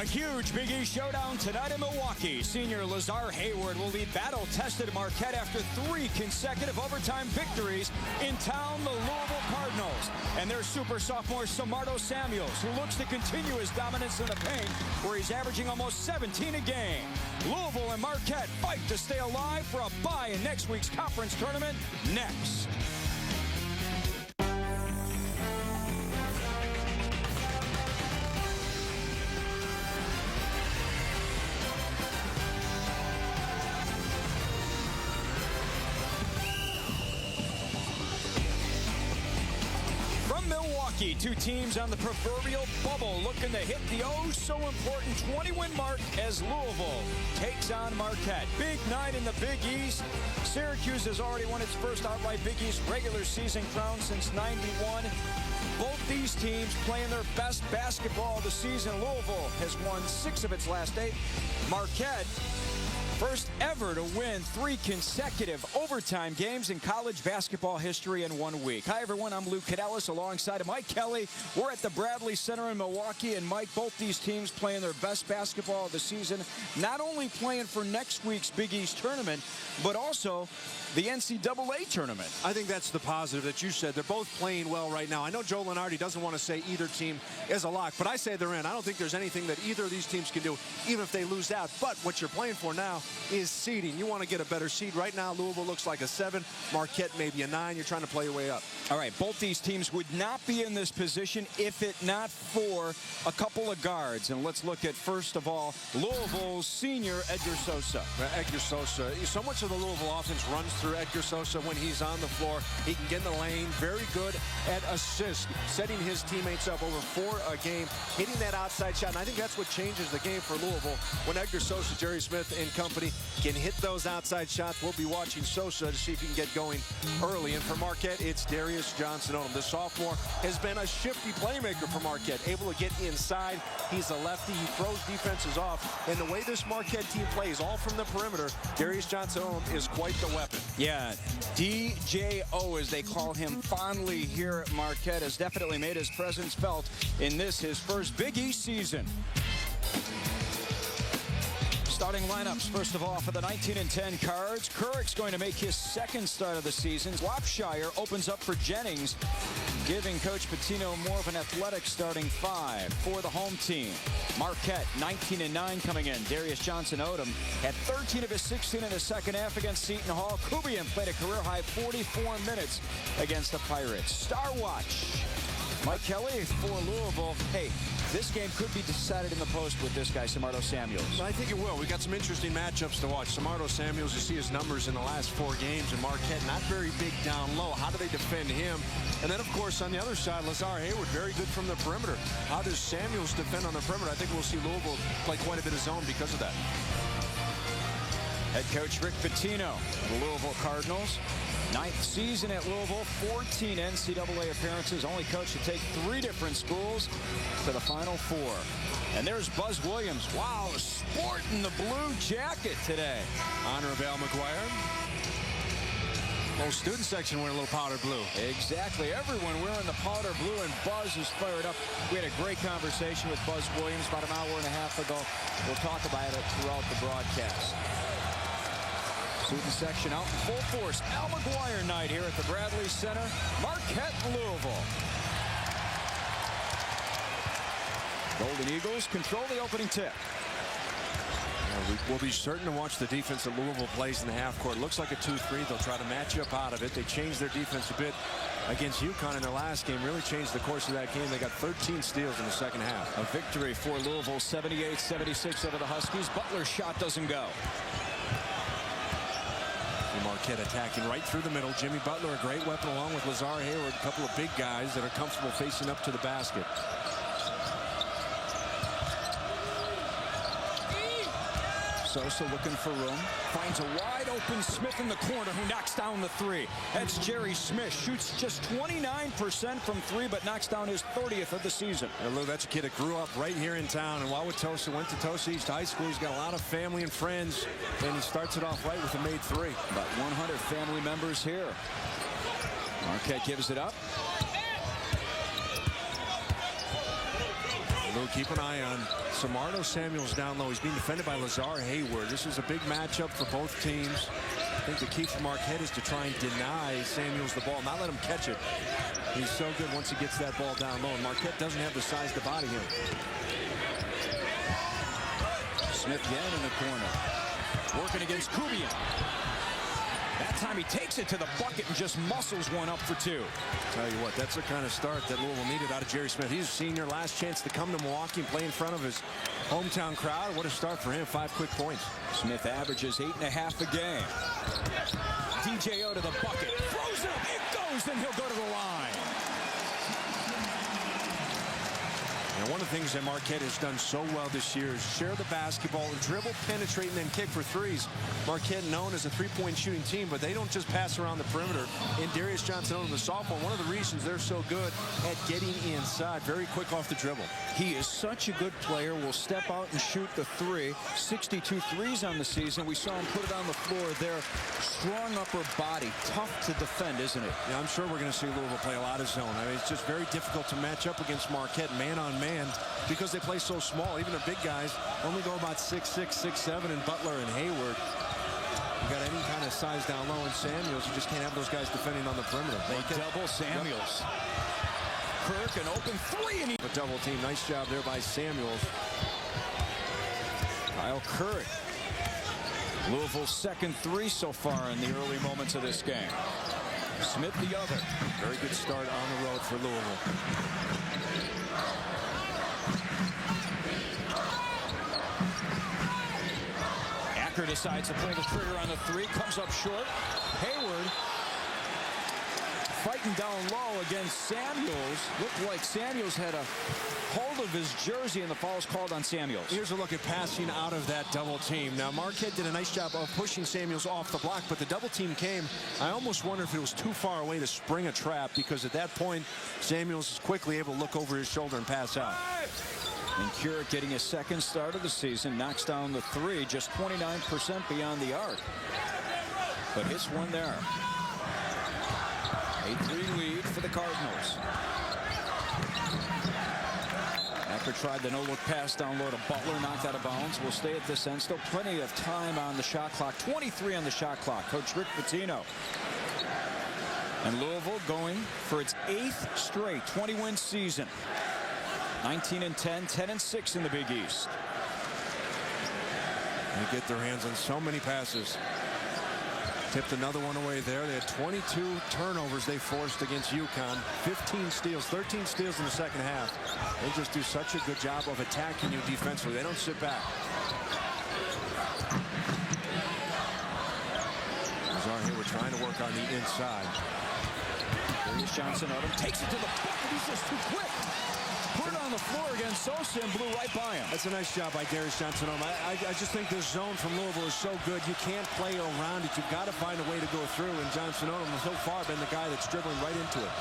A huge Big East showdown tonight in Milwaukee. Senior Lazar Hayward will lead battle-tested Marquette after 3 consecutive overtime victories in town, the Louisville Cardinals. And their super sophomore Samardo Samuels, who looks to continue his dominance in the paint, where he's averaging almost 17 a game. Louisville and Marquette fight to stay alive for a bye in next week's conference tournament. Next. Milwaukee, 2 teams on the proverbial bubble looking to hit the oh-so-important 20-win mark as Louisville takes on Marquette. Big night in the Big East. Syracuse has already won its first outright Big East regular season crown since '91. Both these teams playing their best basketball of the season. Louisville has won 6 of its last 8. Marquette, first ever to win 3 consecutive overtime games in college basketball history in 1 week. Hi, everyone. I'm Luke Cadellis alongside of Mike Kelly. We're at the Bradley Center in Milwaukee. And, Mike, both these teams playing their best basketball of the season, not only playing for next week's Big East tournament, but also the NCAA tournament. I think that's the positive that you said. They're both playing well right now. I know Joe Lunardi doesn't want to say either team is a lock, but I say they're in. I don't think there's anything that either of these teams can do, even if they lose out. But what you're playing for now is seeding. You want to get a better seed. Right now, Louisville looks like a 7. Marquette maybe a 9. You're trying to play your way up. All right, both these teams would not be in this position if it not for a couple of guards. And let's look at, first of all, Louisville's senior Edgar Sosa. Edgar Sosa. So much of the Louisville offense runs through Edgar Sosa when he's on the floor. He can get in the lane. Very good at assists, setting his teammates up over 4 a game, hitting that outside shot. And I think that's what changes the game for Louisville when Edgar Sosa, Jerry Smith, and company can hit those outside shots. We'll be watching Sosa to see if he can get going early. And for Marquette, it's Darius Johnson-Odom. The sophomore has been a shifty playmaker for Marquette, able to get inside. He's a lefty. He throws defenses off. And the way this Marquette team plays, all from the perimeter, Darius Johnson-Odom is quite the weapon. Yeah, DJO, as they call him fondly here at Marquette, has definitely made his presence felt in this, his first Big East season. Starting lineups, first of all, for the 19-10 Cards. Kurik's going to make his 2nd start of the season. Swapshire opens up for Jennings, giving Coach Pitino more of an athletic starting 5 for the home team. Marquette, 19-9 coming in. Darius Johnson-Odom had 13 of his 16 in the second half against Seton Hall. Kubian played a career-high 44 minutes against the Pirates. Star Watch, Mike Kelly for Louisville. Hey, this game could be decided in the post with this guy, Samardo Samuels. I think it will. We got some interesting matchups to watch. Samardo Samuels, you see his numbers in the last 4 games, and Marquette not very big down low. How do they defend him? And then, of course, on the other side, Lazar Hayward, very good from the perimeter. How does Samuels defend on the perimeter? I think we'll see Louisville play quite a bit of zone because of that. Head coach Rick Pitino, the Louisville Cardinals. 9th season at Louisville, 14 NCAA appearances. Only coach to take 3 different schools to the Final 4. And there's Buzz Williams. Wow, sporting the blue jacket today. Honor of Al McGuire. Whole student section wearing a little powder blue. Exactly. Everyone wearing the powder blue, and Buzz is fired up. We had a great conversation with Buzz Williams about an hour and a half ago. We'll talk about it throughout the broadcast. Student section out in full force. Al McGuire night here at the Bradley Center. Marquette, Louisville. Golden Eagles control the opening tip. We'll be certain to watch the defense that Louisville plays in the half court. Looks like a 2-3. They'll try to match up out of it. They changed their defense a bit against UConn in their last game. Really changed the course of that game. They got 13 steals in the second half. A victory for Louisville, 78-76 over the Huskies. Butler's shot doesn't go. Marquette attacking right through the middle. Jimmy Butler, a great weapon, along with Lazar Hayward, a couple of big guys that are comfortable facing up to the basket. Sosa looking for room. Finds a wide open Smith in the corner, who knocks down the 3. That's Jerry Smith. Shoots just 29% from 3, but knocks down his 30th of the season. And Lou, that's a kid that grew up right here in town. And while with Tosa, went to Tosa East High School. He's got a lot of family and friends. And he starts it off right with a made 3. About 100 family members here. Marquette gives it up. Lou, keep an eye on Samardo Samuels down low. He's being defended by Lazar Hayward. This is a big matchup for both teams. I think the key for Marquette is to try and deny Samuels the ball, not let him catch it. He's so good once he gets that ball down low, and Marquette doesn't have the size to body him. Smith again in the corner, working against Kubian. That time he takes it to the bucket and just muscles one up for two. Tell you what, that's the kind of start that Louisville needed out of Jerry Smith. He's a senior, last chance to come to Milwaukee and play in front of his hometown crowd. What a start for him, 5 quick points. Smith averages 8.5 a game. DJO to the bucket, throws it up, it goes, and he'll go to the line. And one of the things that Marquette has done so well this year is share the basketball and dribble, penetrate, and then kick for threes. Marquette known as a three-point shooting team, but they don't just pass around the perimeter. And Darius Johnson, the sophomore, one of the reasons they're so good at getting inside, very quick off the dribble. He is such a good player, will step out and shoot the three. 62 threes on the season. We saw him put it on the floor there. Strong upper body, tough to defend, isn't it? Yeah, I'm sure we're going to see Louisville play a lot of zone. I mean, it's just very difficult to match up against Marquette man on man because they play so small. Even their big guys only go about 6'6", 6'7", and Butler and Hayward. You got any kind of size down low in Samuels, you just can't have those guys defending on the perimeter. They double Samuels. Yep. Kirk, an open three, and he... A double team. Nice job there by Samuels. Kyle Curry. Louisville's second three so far in the early moments of this game. Smith the other. Very good start on the road for Louisville. Acker decides to pull the trigger on the three. Comes up short. Hayward fighting down low against Samuels. Looked like Samuels had a hold of his jersey, and the foul's called on Samuels. Here's a look at passing out of that double team. Now, Marquette did a nice job of pushing Samuels off the block, but the double team came. I almost wonder if it was too far away to spring a trap, because at that point, Samuels is quickly able to look over his shoulder and pass out. And Kurek getting his second start of the season, knocks down the three, just 29% beyond the arc. But hits one there. 8-3 lead for the Cardinals. Acker tried the no-look pass down low to Butler, knocked out of bounds. Will stay at this end. Still plenty of time on the shot clock. 23 on the shot clock. Coach Rick Pitino. And Louisville going for its 8th straight 20-win season. 19-10, 10-6 in the Big East. They get their hands on so many passes. Tipped another one away there. They had 22 turnovers they forced against UConn. 15 steals, 13 steals in the second half. They just do such a good job of attacking you defensively. They don't sit back. Lazar here, we're trying to work on the inside. Darius Johnson out him, takes it to the bucket. He's just too quick. Put it on the floor against Sosa and blew right by him. That's a nice job by Darius Johnson. I just think this zone from Louisville is so good. You can't play around it. You've got to find a way to go through. And Johnson has so far been the guy that's dribbling right into it.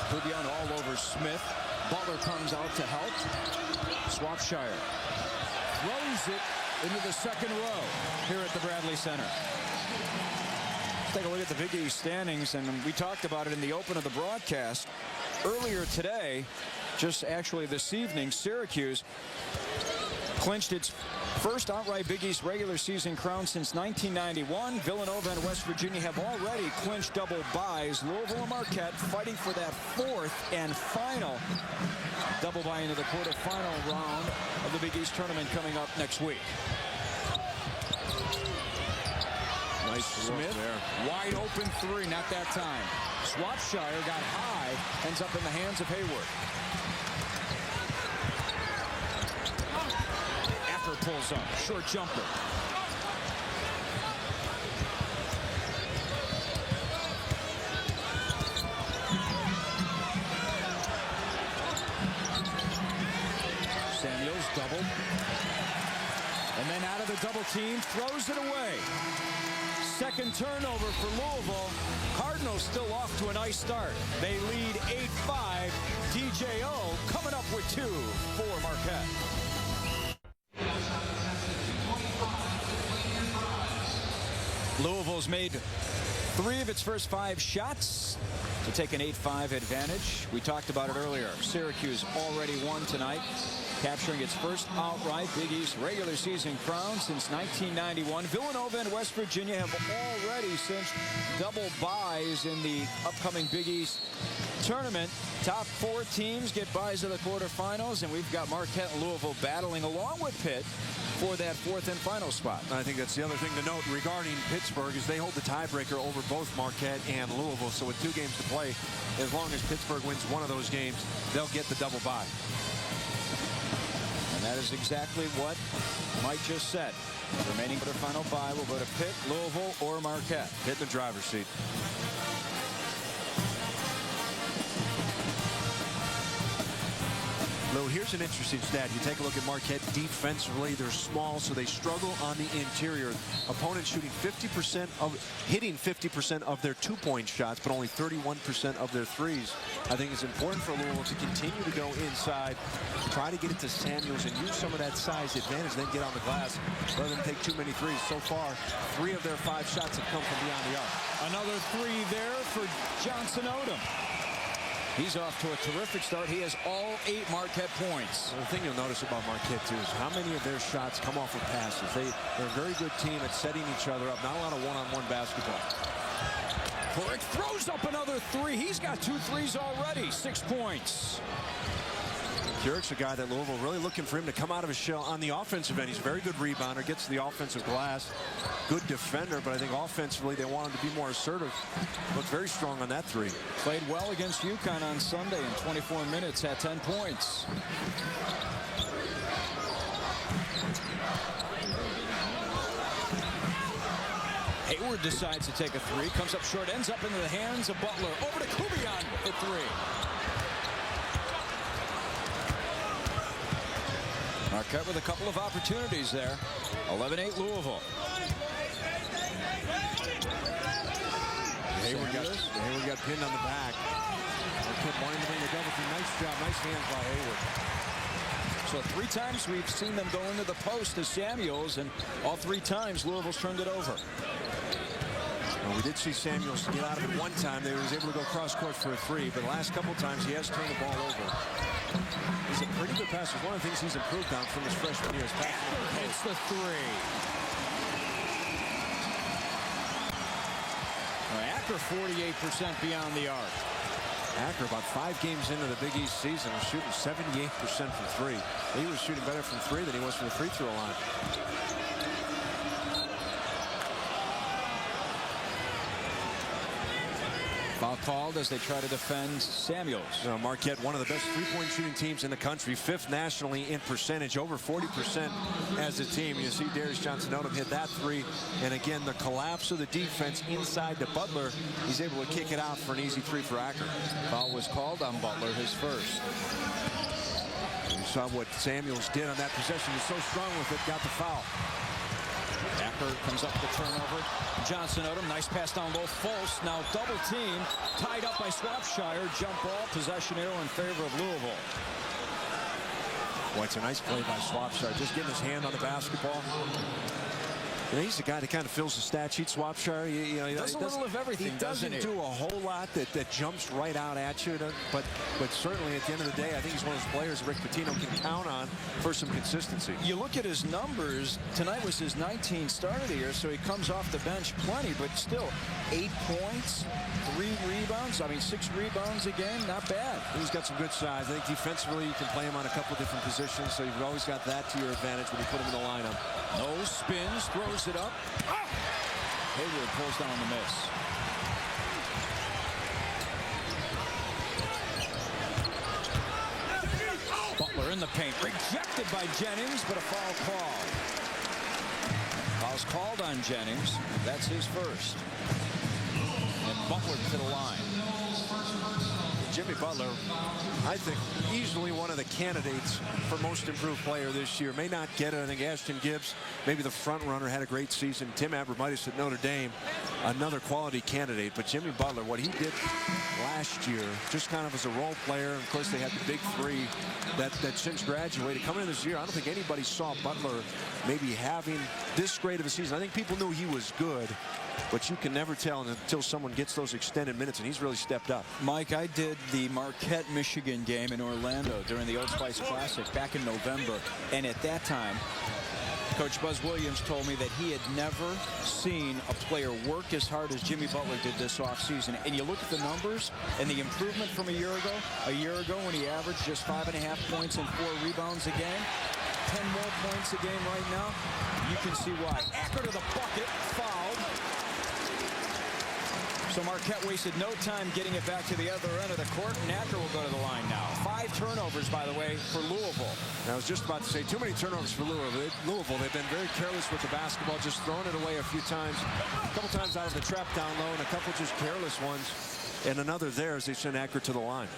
Kubian all over Smith. Butler comes out to help. Swapshire throws it into the second row here at the Bradley Center. Take a look at the Big East standings, and we talked about it in the open of the broadcast earlier today. Just actually this evening, Syracuse clinched its first outright Big East regular season crown since 1991. Villanova and West Virginia have already clinched double byes. Louisville and Marquette fighting for that 4th and final double bye into the quarterfinal round of the Big East tournament coming up next week. Nice Smith there. Wide open three, not that time. Swapshire got high, ends up in the hands of Hayward. Acker pulls up, short jumper. Samuels doubled. And then out of the double team, throws it away. Second turnover for Louisville. Cardinals still off to a nice start. They lead 8-5. DJO coming up with 2 for Marquette. Louisville's made 3 of its first 5 shots to take an 8-5 advantage. We talked about it earlier. Syracuse already won tonight, capturing its first outright Big East regular season crown since 1991. Villanova and West Virginia have already cinched double byes in the upcoming Big East tournament. Top 4 teams get byes to the quarterfinals, and we've got Marquette and Louisville battling along with Pitt for that 4th and final spot. I think that's the other thing to note regarding Pittsburgh is they hold the tiebreaker over both Marquette and Louisville. So with 2 games to play, as long as Pittsburgh wins one of those games, they'll get the double bye. And that is exactly what Mike just said. The remaining quarterfinal bye will go to Pitt, Louisville, or Marquette. Pitt in the driver's seat. Lou, here's an interesting stat. You take a look at Marquette defensively. They're small, so they struggle on the interior. Opponents shooting 50% of, hitting 50% of their 2-point shots, but only 31% of their threes. I think it's important for Louisville to continue to go inside, try to get it to Samuels and use some of that size advantage, then get on the glass rather than take too many threes. So far, 3 of their 5 shots have come from beyond the arc. Another 3 there for Johnson Odom. He's off to a terrific start. He has all 8 Marquette points. The thing you'll notice about Marquette, too, is how many of their shots come off of passes. They're a very good team at setting each other up. Not a lot of one-on-one basketball. Burke throws up another 3. He's got 2 threes already. 6 points. Keurek's a guy that Louisville really looking for him to come out of his shell on the offensive end. He's a very good rebounder, gets to the offensive glass, good defender, but I think offensively they want him to be more assertive. Looked very strong on that 3. Played well against UConn on Sunday in 24 minutes, had 10 points. Hayward decides to take a 3, comes up short, ends up into the hands of Butler. Over to Kubiak at 3. Marquette with a couple of opportunities there. 11-8 Louisville. Hayward got pinned on the back. Marquette wanting to bring the double team. Nice job. Nice hands by Hayward. So 3 times we've seen them go into the post as Samuels, and all 3 times Louisville's turned it over. Well, we did see Samuels get out of it one time. They was able to go cross court for a 3, but the last couple times he has turned the ball over. He's a pretty good passer. One of the things he's improved on from his freshman year is passing. Hits the 3. Acker 48% beyond the arc. Acker, about 5 games into the Big East season, was shooting 78% from 3. He was shooting better from 3 than he was from the free throw line. Foul called as they try to defend Samuels. Marquette, one of the best 3-point shooting teams in the country, 5th nationally in percentage, over 40% as a team. You see Darius Johnson-Odom hit that 3, and again the collapse of the defense inside to Butler. He's able to kick it out for an easy 3 for Acker. Foul was called on Butler, his first. You saw what Samuels did on that possession. He's so strong with it, got the foul. Acker comes up the turnover. Johnson-Odom, nice pass down low. Fultz now double team, tied up by Swapshire. Jump ball, possession arrow in favor of Louisville. Boy, it's a nice play by Swapshire, just getting his hand on the basketball. You know, he's the guy that kind of fills the stat sheet, Swapshire. He does a little of everything, doesn't he? He doesn't do a whole lot that jumps right out at you, but certainly at the end of the day, I think he's one of those players Rick Pitino can count on for some consistency. You look at his numbers. Tonight was his 19th start of the year, so he comes off the bench plenty, but still 8 points, 3 rebounds. I mean, 6 rebounds a game, not bad. He's got some good size. I think defensively you can play him on a couple different positions, so you've always got that to your advantage when you put him in the lineup. No spins, throws it up. Ah! Hayward pulls down the miss. Butler in the paint, rejected by Jennings, but a foul called. Foul's called on Jennings. That's his first. And Butler to the line. Jimmy Butler, I think, easily one of the candidates for most improved player this year. May not get it. I think Ashton Gibbs, maybe the front runner, had a great season. Tim Abromaitis at Notre Dame, another quality candidate. But Jimmy Butler, what he did last year, just kind of as a role player. And of course, they had the big 3 that since graduated. Coming in this year, I don't think anybody saw Butler maybe having this great of a season. I think people knew he was good. but you can never tell until someone gets those extended minutes, and he's really stepped up. Mike, I did the Marquette, Michigan game in Orlando during the Old Spice Classic back in November, and at that time, Coach Buzz Williams told me that he had never seen a player work as hard as Jimmy Butler did this offseason. And you look at the numbers and the improvement from a year ago when he averaged just 5.5 points and 4 rebounds a game, 10 more points a game right now. You can see why. Acker to the bucket, fouled. So Marquette wasted no time getting it back to the other end of the court, and Acker will go to the line now. 5 turnovers, by the way, for Louisville. I was just about to say, too many turnovers for Louisville. They've been very careless with the basketball, just throwing it away a few times. A couple times out of the trap down low, and a couple just careless ones. And another there as they send Acker to the line.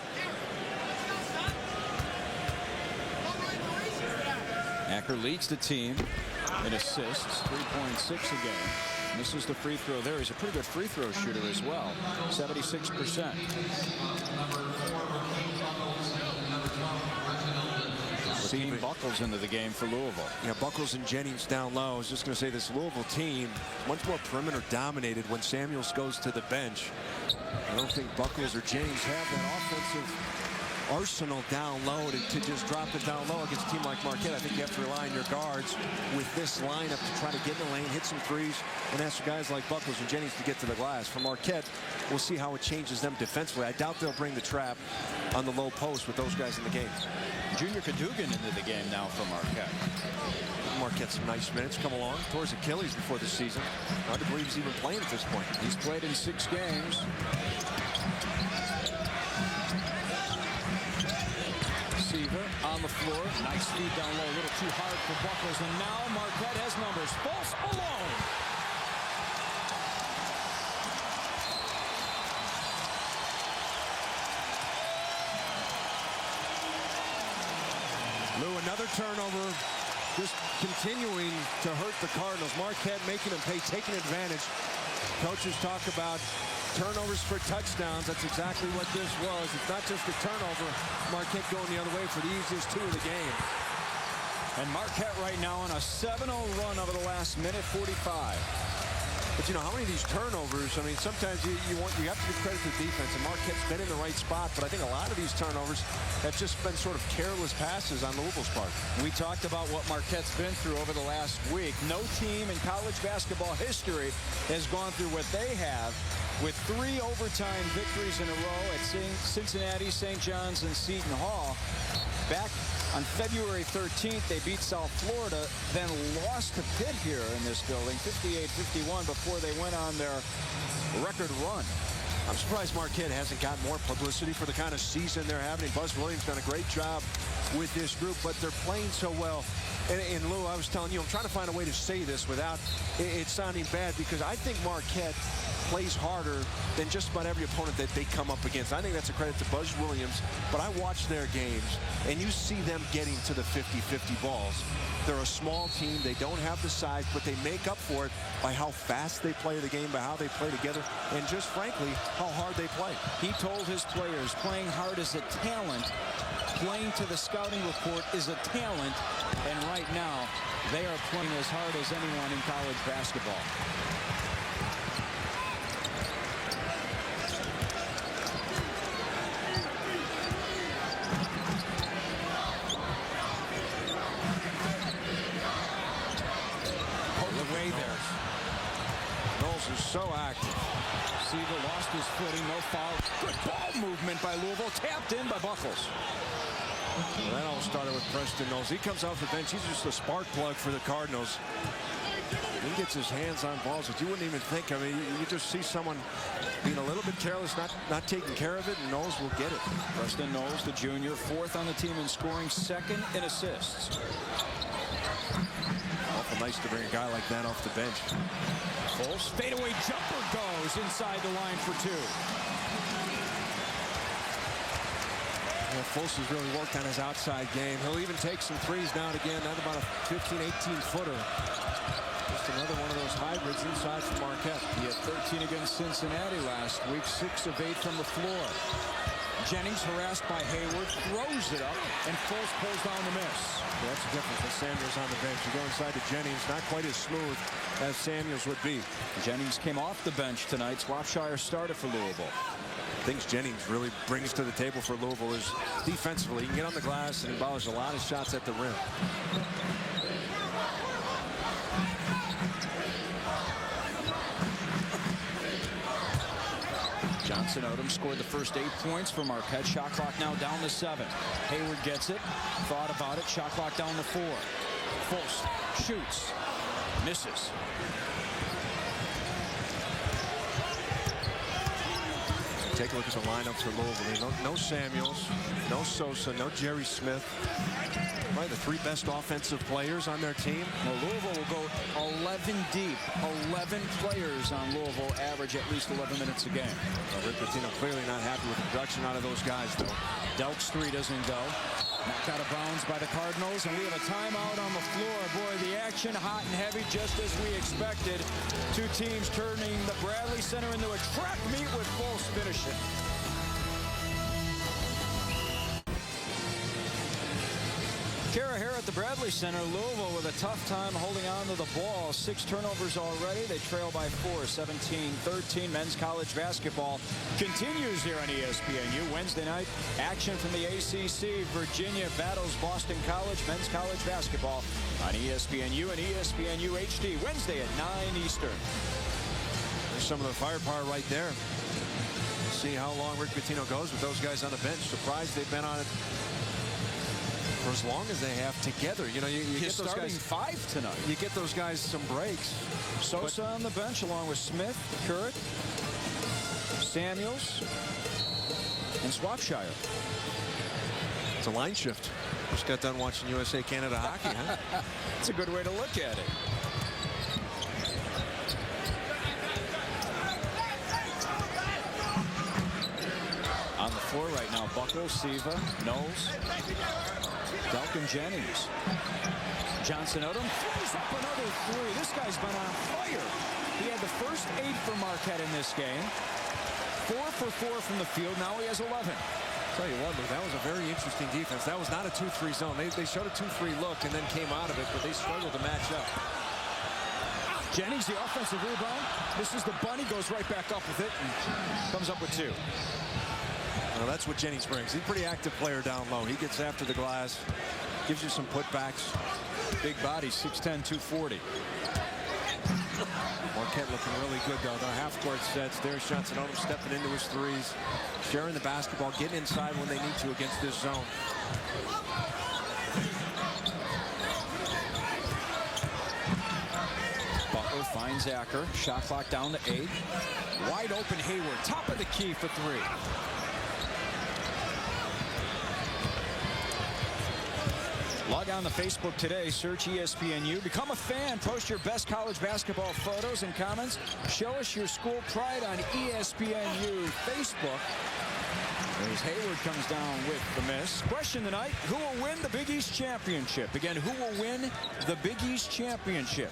Acker leads the team in assists, 3.6 a game. Misses the free throw there. He's a pretty good free throw shooter as well, 76%. Seeing Buckles into the game for Louisville. Yeah, Buckles and Jennings down low. I was just going to say this Louisville team much more perimeter dominated when Samuels goes to the bench. I don't think Buckles or Jennings have that offensive arsenal down low to just drop it down low against a team like Marquette. I think you have to rely on your guards with this lineup to try to get in the lane, hit some threes, and ask guys like Buckles and Jennings to get to the glass. For Marquette, we'll see how it changes them defensively. I doubt they'll bring the trap on the low post with those guys in the game. Junior Cadogan into the game now for Marquette. Marquette some nice minutes, come along towards Achilles before the season. Hard to believe he's even playing at this point. He's played in 6 games. On the floor, nice feed down low, a little too hard for Buckles, and now Marquette has numbers. False alone. Lou, another turnover, just continuing to hurt the Cardinals. Marquette making them pay, taking advantage. Coaches talk about turnovers for touchdowns. That's exactly what this was. It's not just a turnover. Marquette going the other way for the easiest 2 of the game. And Marquette right now on a 7-0 run over the last minute 45. But you know how many of these turnovers, I mean, sometimes you have to give credit to the defense, and Marquette's been in the right spot, but I think a lot of these turnovers have just been sort of careless passes on Louisville's part. We talked about what Marquette's been through over the last week. No team in college basketball history has gone through what they have, with 3 overtime victories in a row at Cincinnati, St. John's, and Seton Hall. Back on February 13th, they beat South Florida, then lost to Pitt here in this building, 58-51, before they went on their record run. I'm surprised Marquette hasn't got more publicity for the kind of season they're having. Buzz Williams done a great job with this group, but they're playing so well. And Lou, I was telling you, I'm trying to find a way to say this without it sounding bad, because I think Marquette plays harder than just about every opponent that they come up against. I think that's a credit to Buzz Williams, but I watch their games, and you see them getting to the 50-50 balls. They're a small team. They don't have the size, but they make up for it by how fast they play the game, by how they play together, and just frankly, how hard they play. He told his players playing hard is a talent. Playing to the scouting report is a talent. And right now, they are playing as hard as anyone in college basketball. So active. Siegel lost his footing, no foul. Good ball movement by Louisville, tapped in by Buckles. Well, that all started with Preston Knowles. He comes off the bench. He's just a spark plug for the Cardinals. He gets his hands on balls that you wouldn't even think. I mean, you just see someone being a little bit careless, not taking care of it, and Knowles will get it. Preston Knowles, the junior, 4th on the team in scoring, 2nd in assists. Awful nice to bring a guy like that off the bench. Fultz fadeaway jumper goes inside the line for 2. Yeah, Fultz has really worked on his outside game. He'll even take some threes now and again. Not about a 15, 18-footer. Just another one of those hybrids inside from Marquette. He had 13 against Cincinnati last week, 6 of 8 from the floor. Jennings harassed by Hayward, throws it up, and Fultz pulls down the miss. Yeah, that's the difference with Samuels on the bench. You go inside to Jennings, not quite as smooth as Samuels would be. Jennings came off the bench tonight. Swapshire started for Louisville. Things Jennings really brings to the table for Louisville is defensively. He can get on the glass and embellish a lot of shots at the rim. Johnson Odom scored the first 8 points for Marquette. Shot clock now down to 7. Hayward gets it. Thought about it. Shot clock down to 4. Fultz shoots. Misses. Take a look at the lineup for Louisville. No Samuels, no Sosa, no Jerry Smith. Probably the 3 best offensive players on their team. Well, Louisville will go 11 deep. 11 players on Louisville average at least 11 minutes a game. Well, Rick Pitino clearly not happy with the production out of those guys, though. Delk's 3 doesn't go. Knocked out of bounds by the Cardinals, and we have a timeout on the floor. Boy, the action hot and heavy, just as we expected. 2 teams turning the Bradley Center into a track meet with Fultz finishing. Kara here at the Bradley Center. Louisville with a tough time holding on to the ball. 6 turnovers already. They trail by 4, 17-13. Men's college basketball continues here on ESPNU. Wednesday night action from the ACC. Virginia battles Boston College. Men's college basketball on ESPNU and ESPNU HD. Wednesday at 9 Eastern. There's some of the firepower right there. See how long Rick Pitino goes with those guys on the bench. Surprised they've been on it for as long as they have together. You know, you get those starting guys 5 tonight. You get those guys some breaks. Sosa on the bench along with Smith, Currit, Samuels, and Swapshire. It's a line shift. Just got done watching USA Canada hockey, huh? It's a good way to look at it. On the floor right now, Buckle, Siva, Knowles, Delk, Jennings. Johnson Odom throws up another 3. This guy's been on fire. He had the first 8 for Marquette in this game. 4 for 4 from the field. Now he has 11. Tell you what, Lou, that was a very interesting defense. That was not a 2-3 zone. They showed a 2-3 look and then came out of it, but they struggled to match up. Jennings, the offensive rebound. This is the bunny, goes right back up with it and comes up with 2. Well, that's what Jennings brings. He's a pretty active player down low. He gets after the glass, gives you some putbacks. Big body, 6'10", 240. Marquette looking really good, though. Their half-court sets. There's Johnson Odom stepping into his 3s, sharing the basketball, getting inside when they need to against this zone. Butler finds Acker. Shot clock down to 8. Wide open Hayward, top of the key for 3. Log on to Facebook today, search ESPNU. Become a fan. Post your best college basketball photos and comments. Show us your school pride on ESPNU Facebook. As Hayward comes down with the miss. Question tonight, who will win the Big East Championship? Again, who will win the Big East Championship?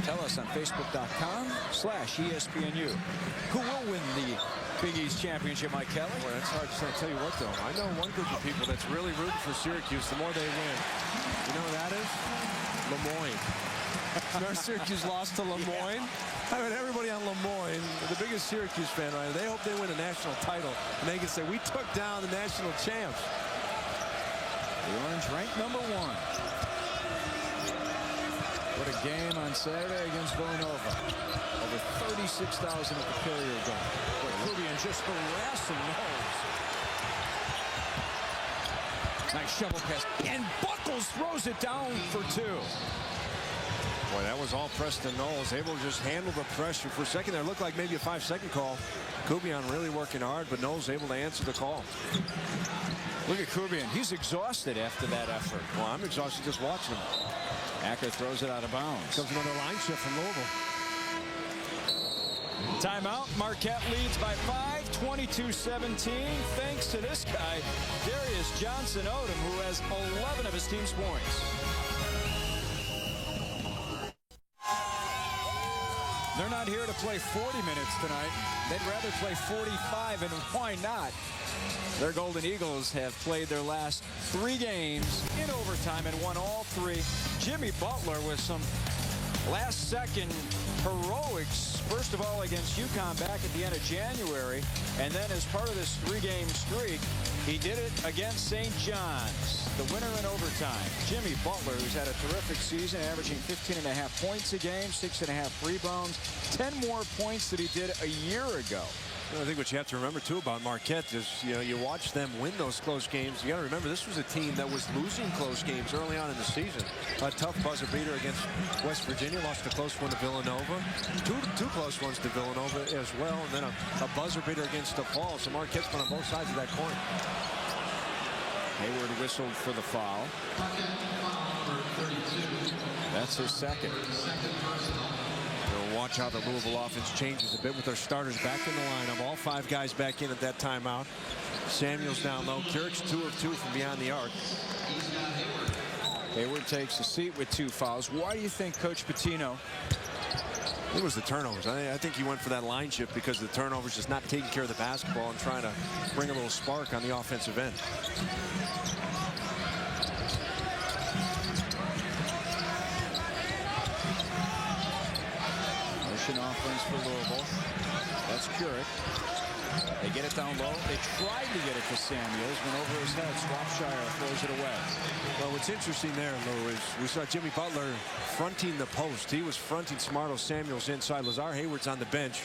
Tell us on Facebook.com/ESPNU. Who will win the Big East Championship, Mike Kelly? Well, that's hard to say. I'll tell you what, though. I know one group of people that's really rooting for Syracuse the more they win. You know what that is? Lemoyne. Remember Syracuse lost to Lemoyne? Yeah. I mean, everybody on Lemoyne, the biggest Syracuse fan, right? They hope they win a national title, and they can say, we took down the national champs. The Orange ranked #1. What a game on Saturday against Villanova. Over 36,000 at the Carrier Dome. Rubian just harassing Knowles. Nice shovel pass. And Buckles throws it down for 2. Boy, that was all Preston Knowles, able to just handle the pressure. For a second there, it looked like maybe a 5-second call. Kubian really working hard, but Knowles able to answer the call. Look at Kubian. He's exhausted after that effort. Well, I'm exhausted just watching him. Acker throws it out of bounds. Comes another line shift from Louisville. Timeout. Marquette leads by 5, 22-17. Thanks to this guy, Darius Johnson Odom, who has 11 of his team's points. They're not here to play 40 minutes tonight. They'd rather play 45, and why not? Their Golden Eagles have played their last 3 games in overtime and won all 3. Jimmy Butler with some last-second heroics, first of all against UConn back at the end of January, and then as part of this 3-game streak, he did it against St. John's, the winner in overtime. Jimmy Butler, who's had a terrific season, averaging 15.5 points a game, 6.5 rebounds, 10 more points than he did a year ago. I think what you have to remember, too, about Marquette is, you watch them win those close games. You got to remember, this was a team that was losing close games early on in the season. A tough buzzer beater against West Virginia, lost a close one to Villanova. Two close ones to Villanova as well, and then a buzzer beater against DePaul. So Marquette's been on both sides of that coin. Hayward whistled for the foul. That's his second. Watch how the Louisville offense changes a bit with their starters back in the lineup. All 5 guys back in at that timeout. Samuels down low. Keurig 2 of 2 from beyond the arc. Hayward takes a seat with 2 fouls. Why do you think Coach Pitino? It was the turnovers. I think he went for that line shift because the turnovers, just not taking care of the basketball and trying to bring a little spark on the offensive end. Offense for Louisville. That's Keurig. They get it down low. They tried to get it to Samuels. Went over his head. Swapshire throws it away. Well, what's interesting there, Lou, is we saw Jimmy Butler fronting the post. He was fronting Smarto Samuels inside. Lazar Hayward's on the bench.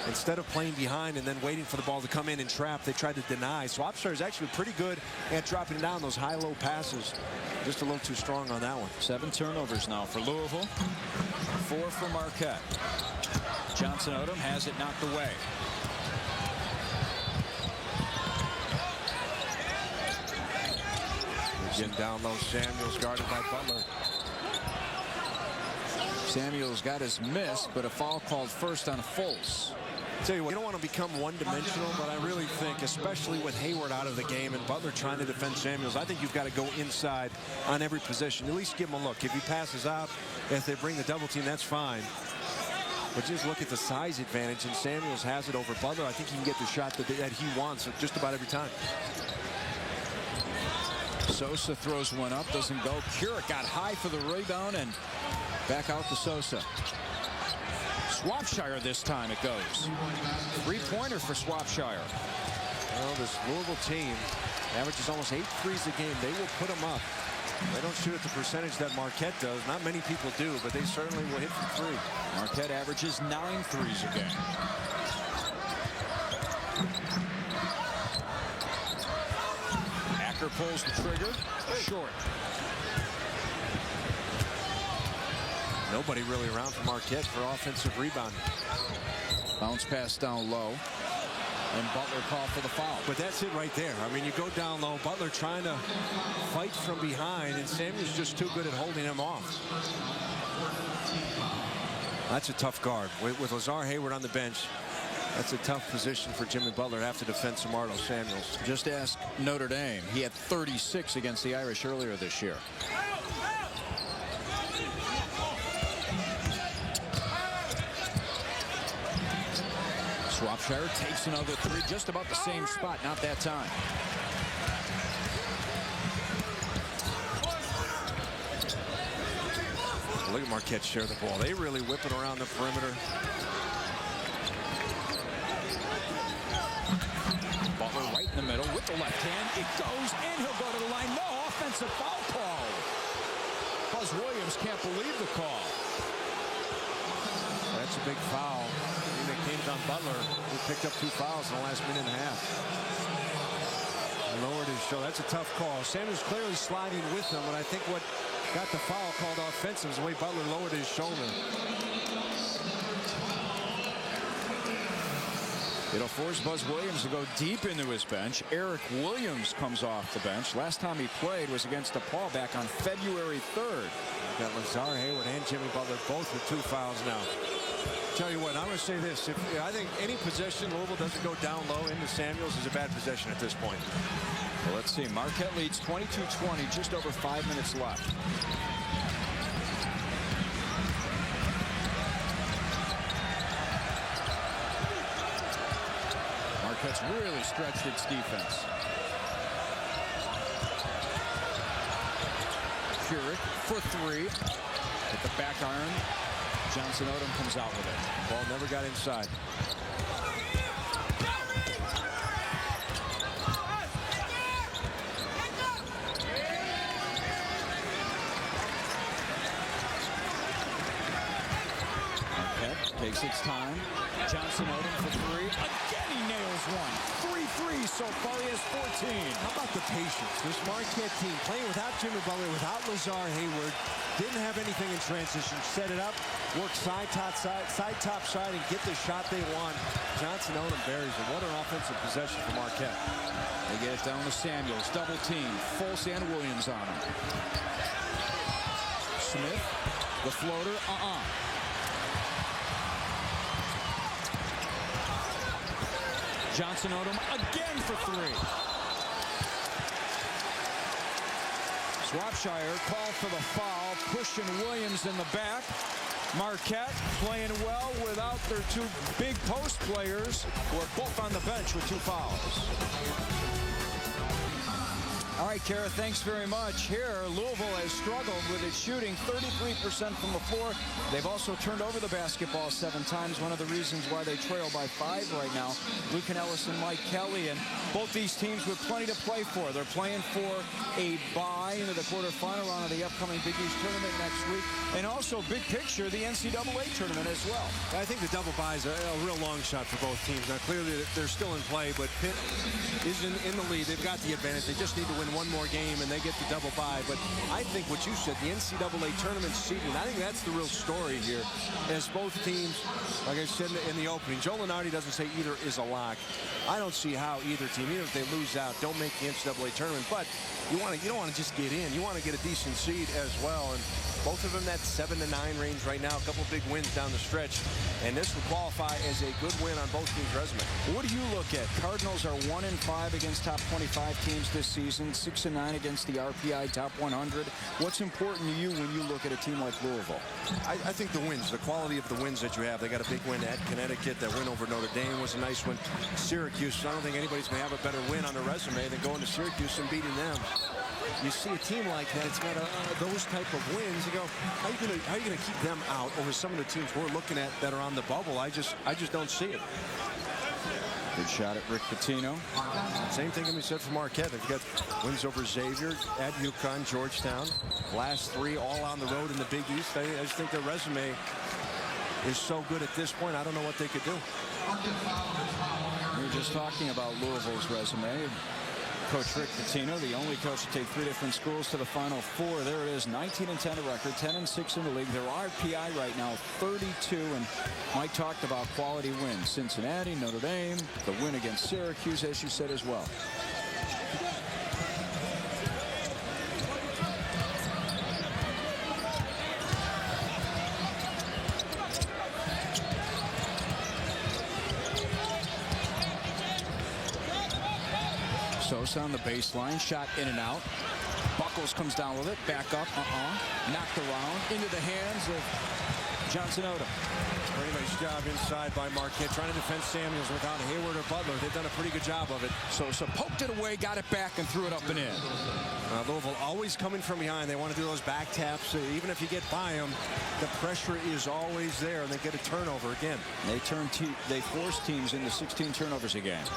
Instead of playing behind and then waiting for the ball to come in and trap, they tried to deny. Swapshire is actually pretty good at dropping down those high-low passes. Just a little too strong on that one. 7 turnovers now for Louisville. 4 for Marquette. Johnson Odom has it knocked away. Again down low, Samuels guarded by Butler. Samuels got his miss, but a foul called first on Fultz. Tell you what, you don't want to become one-dimensional, but I really think, especially with Hayward out of the game and Butler trying to defend Samuels, I think you've got to go inside on every position. At least give him a look. If he passes out, if they bring the double team, that's fine. But just look at the size advantage, and Samuels has it over Butler. I think he can get the shot that he wants just about every time. Sosa throws one up, doesn't go. Keurig got high for the rebound, and back out to Sosa. Swapshire this time it goes. 3-pointer for Swapshire. Well, this Louisville team averages almost 8 threes a game. They will put them up. They don't shoot at the percentage that Marquette does. Not many people do, but they certainly will hit from 3. Marquette averages 9 threes a game. Acker pulls the trigger. Short. Nobody really around for Marquette for offensive rebound. Bounce pass down low. And Butler called for the foul. But that's it right there. I mean, you go down low. Butler trying to fight from behind, and Samuel's just too good at holding him off. That's a tough guard. With Lazar Hayward on the bench, that's a tough position for Jimmy Butler to have to defend Smarto Samuels. Just ask Notre Dame. He had 36 against the Irish earlier this year. Swapshire takes another 3, just about the same spot, not that time. Look at Marquette share the ball. They really whip it around the perimeter. Butler right in the middle with the left hand. It goes, and he'll go to the line. No offensive foul call. Buzz Williams can't believe the call. That's a big foul. Came on Butler, who picked up 2 fouls in the last minute and a half. Lowered his shoulder. That's a tough call. Samuels clearly sliding with them, but I think what got the foul called offensive is the way Butler lowered his shoulder. It'll force Buzz Williams to go deep into his bench. Eric Williams comes off the bench. Last time he played was against DePaul back on February 3rd. We've got Lazar Hayward and Jimmy Butler both with 2 fouls now. Tell you what, I'm going to say this. I think any possession Louisville doesn't go down low into Samuels is a bad possession at this point. Well, let's see. Marquette leads 22-20, just over 5 minutes left. really stretched its defense. Furyk for three. At the back iron. Johnson Odom comes out with it. Ball never got inside. Marquette takes its time. Johnson Odom for three. Again, he nails one. 3 threes so far. He has 14. How about the patience? This Marquette team playing without Jimmy Butler, without Lazar Hayward, didn't have anything in transition. Set it up, work side, top side, and get the shot they want. Johnson Odom buries it. What an offensive possession for Marquette. They get it down to Samuels. Double team. Fultz and Williams on him. Smith, the floater. Johnson Odom again for three. Swapshire called for the foul, pushing Williams in the back. Marquette playing well without their two big post players, who are both on the bench with 2 fouls. All right, Kara, thanks very much. Here, Louisville has struggled with its shooting, 33% from the floor. They've also turned over the basketball 7 times. One of the reasons why they trail by 5 right now. Luke Ellis and Mike Kelly, and both these teams with plenty to play for. They're playing for a bye into the quarterfinal round of the upcoming Big East tournament next week, and also big picture, the NCAA tournament as well. I think the double bye is a real long shot for both teams. Now, clearly, they're still in play, but Pitt is in the lead. They've got the advantage. They just need to win one more game and they get the double bye. But I think what you said, the NCAA tournament seeding, I think that's the real story here, as both teams, like I said in the opening, Joe Lunardi doesn't say either is a lock. I don't see how either team, even if they lose out, don't make the NCAA tournament. But you don't want to just get in. You want to get a decent seed as well. And both of them that 7 to 9 range right now. A couple big wins down the stretch, and this will qualify as a good win on both teams' resume. What do you look at? Cardinals are 1-5 against top 25 teams this season, 6-9 against the RPI top 100. What's important to you when you look at a team like Louisville? I think the wins, the quality of the wins that you have. They got a big win at Connecticut. That win over Notre Dame was a nice one. Syracuse, I don't think anybody's going to have a better win on their resume than going to Syracuse and beating them. You see a team like that, it's got those type of wins. You go, how are you gonna keep them out over some of the teams we're looking at that are on the bubble? I just don't see it. Good shot at Rick Pitino. Same thing can be said for Marquette. They've got wins over Xavier, at UConn, Georgetown. Last 3 all on the road in the Big East. I just think their resume is so good at this point. I don't know what they could do. We were just talking about Louisville's resume. Coach Rick Pitino, the only coach to take 3 different schools to the Final Four. There it is, 19-10 a record, 10-6 in the league. Their RPI right now, 32, and Mike talked about quality wins. Cincinnati, Notre Dame, the win against Syracuse, as you said as well. Sosa on the baseline, shot in and out. Buckles comes down with it, back up, knocked around, into the hands of Johnson Odom. Very nice job inside by Marquette, trying to defend Samuels without Hayward or Butler. They've done a pretty good job of it. Sosa poked it away, got it back, and threw it up and in. Louisville always coming from behind. They want to do those back taps. Even if you get by them, the pressure is always there, and they get a turnover again. They force teams into 16 turnovers a game.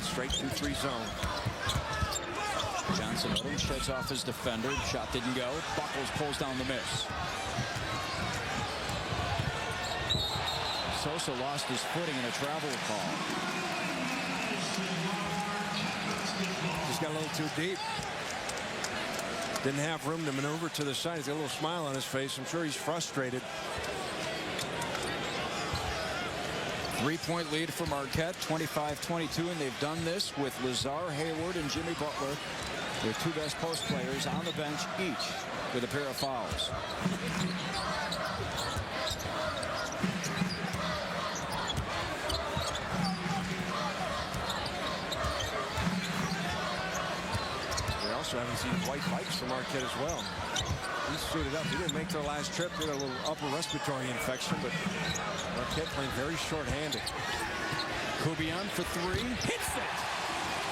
Straight 2-3 zone. Johnson Odom sheds off his defender. Shot didn't go. Buckles pulls down the miss. Sosa lost his footing in a travel call. Just got a little too deep. Didn't have room to maneuver to the side. He's got a little smile on his face. I'm sure he's frustrated. 3-point lead for Marquette, 25-22, and they've done this with Lazar Hayward and Jimmy Butler, their 2 best post players, on the bench each with a pair of fouls. We also haven't seen white bikes for Marquette as well. He's suited up. He didn't make their last trip. He had a little upper respiratory infection, but Marquette playing very short-handed. Kubian for three. Hits it!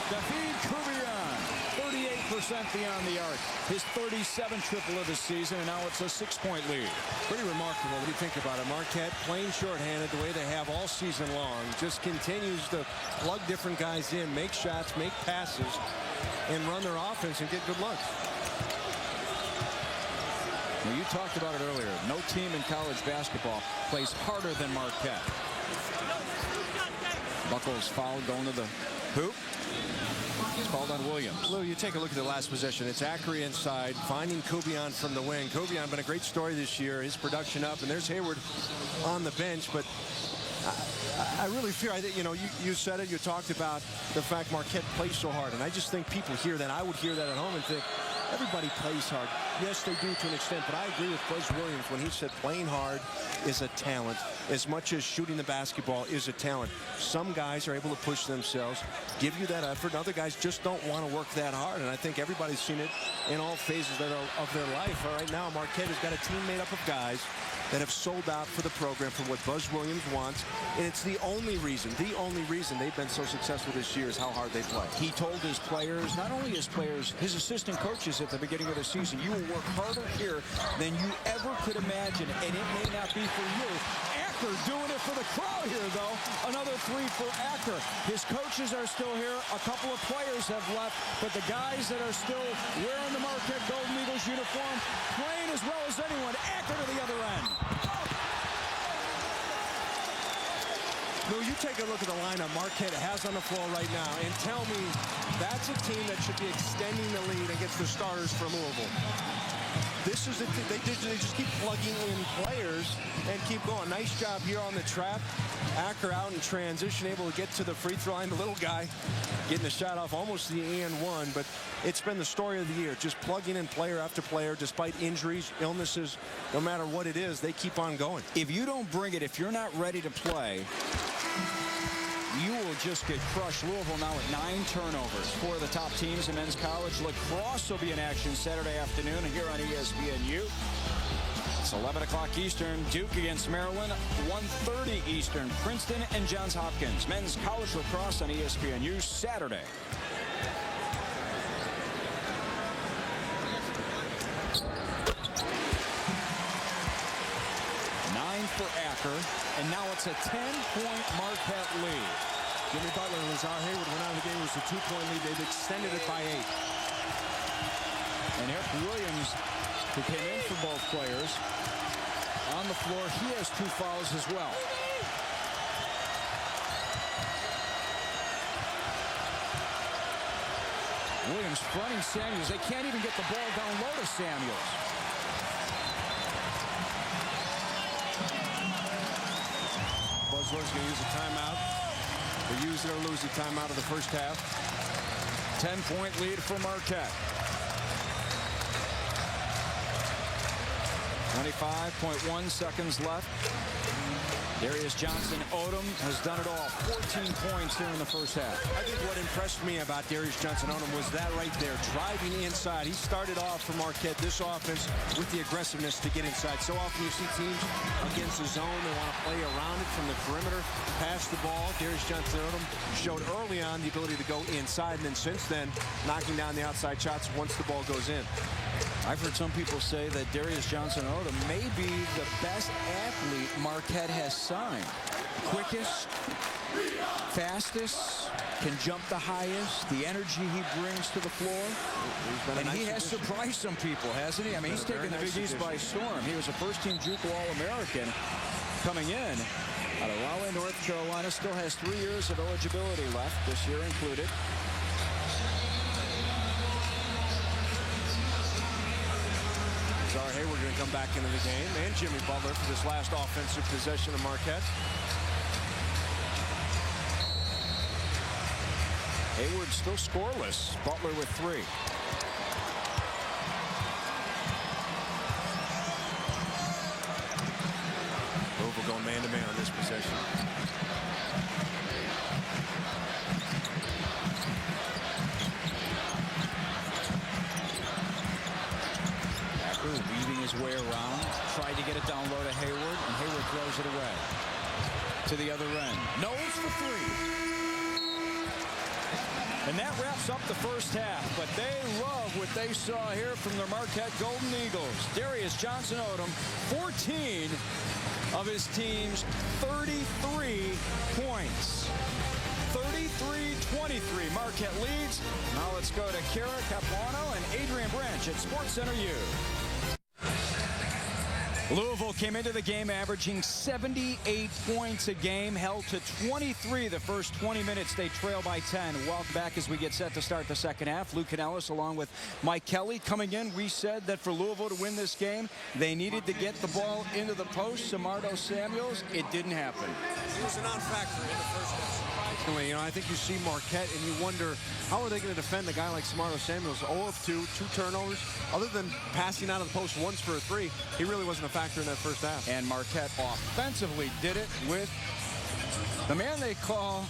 David Kubian, 38% beyond the arc. His 37th triple of the season, and now it's a 6-point lead. Pretty remarkable when you think about it. Marquette playing short-handed the way they have all season long. Just continues to plug different guys in, make shots, make passes, and run their offense and get good looks. Now, you talked about it earlier. No team in college basketball plays harder than Marquette. Buckles fouled going to the hoop. It's called on Williams. Lou, you take a look at the last possession. It's Acri inside, finding Kubian from the wing. Kubian been a great story this year. His production up, and there's Hayward on the bench. But I really fear, you said it, you talked about the fact Marquette plays so hard. And I just think people hear that. I would hear that at home and think, everybody plays hard. Yes, they do to an extent, but I agree with Buzz Williams when he said playing hard is a talent as much as shooting the basketball is a talent. Some guys are able to push themselves, give you that effort. Other guys just don't want to work that hard, and I think everybody's seen it in all phases of their life. Right now, Marquette has got a team made up of guys that have sold out for the program for what Buzz Williams wants, and it's the only reason they've been so successful this year is how hard they play. He told his players, not only his players, his assistant coaches at the beginning of the season, you will work harder here than you ever could imagine, and it may not be for you. Acker doing it for the crowd here, though. Another three for Acker. His coaches are still here. A couple of players have left, but the guys that are still wearing the Marquette Golden Eagles uniform, playing as well as anyone. Acker to the other end. Lou, you take a look at the lineup Marquette has on the floor right now and tell me that's a team that should be extending the lead against the starters from Louisville. This is they just keep plugging in players and keep going. Nice job here on the trap. Acker out in transition, able to get to the free throw line. The little guy getting a shot off almost the and one, but it's been the story of the year. Just plugging in player after player, despite injuries, illnesses, no matter what it is, they keep on going. If you don't bring it, if you're not ready to play, you will just get crushed. Louisville now at 9 turnovers. 4 of the top teams in men's college. Lacrosse will be in action Saturday afternoon here on ESPNU. It's 11 o'clock Eastern. Duke against Maryland. 1:30 Eastern. Princeton and Johns Hopkins. Men's college lacrosse on ESPNU Saturday. For Acker, and now it's a 10-point Marquette lead. Jimmy Butler and Lazar Hayward went out of the game. It was a 2-point lead. They've extended it by 8. And Eric Williams, who came in for both players, on the floor. He has 2 fouls as well. Williams fronting Samuels. They can't even get the ball down low to Samuels. Buzzard's going to use a timeout. They use it or lose the timeout of the first half. 10-point lead for Marquette. 25.1 seconds left. Darius Johnson-Odom has done it all. 14 points here in the first half. I think what impressed me about Darius Johnson-Odom was that right there, driving inside. He started off for Marquette, this offense, with the aggressiveness to get inside. So often you see teams against the zone, they want to play around it from the perimeter, pass the ball. Darius Johnson-Odom showed early on the ability to go inside, and then since then, knocking down the outside shots once the ball goes in. I've heard some people say that Darius Johnson-Odom may be the best athlete Marquette has signed. Quickest, fastest, can jump the highest, the energy he brings to the floor. And he has surprised some people, hasn't he? I mean, he's taken the Big East by storm. He was a first-team JUCO All-American coming in out of Raleigh, North Carolina. Still has 3 years of eligibility left, this year included. Lazar Hayward going to come back into the game, and Jimmy Butler for this last offensive possession of Marquette. Hayward still scoreless. Butler with 3. Louisville going man-to-man on this possession. Weaving fires it away to the other end. Knowles for three. And that wraps up the first half, but they love what they saw here from the Marquette Golden Eagles. Darius Johnson-Odom, 14 of his team's 33 points. 33-23, Marquette leads. Now let's go to Kara Capuano and Adrian Branch at SportsCenter U. Louisville came into the game averaging 78 points a game, held to 23 the first 20 minutes. They trail by 10. Welcome back as we get set to start the second half. Luke Canellis along with Mike Kelly coming in. We said that for Louisville to win this game, they needed to get the ball into the post. Samardo Samuels, it didn't happen. He was a non-factor in the first half. You know, I think you see Marquette and you wonder, how are they going to defend a guy like Samardo Samuels? 0 of 2, 2 turnovers. Other than passing out of the post once for a 3, he really wasn't a factor in that first half. And Marquette offensively did it with the man they call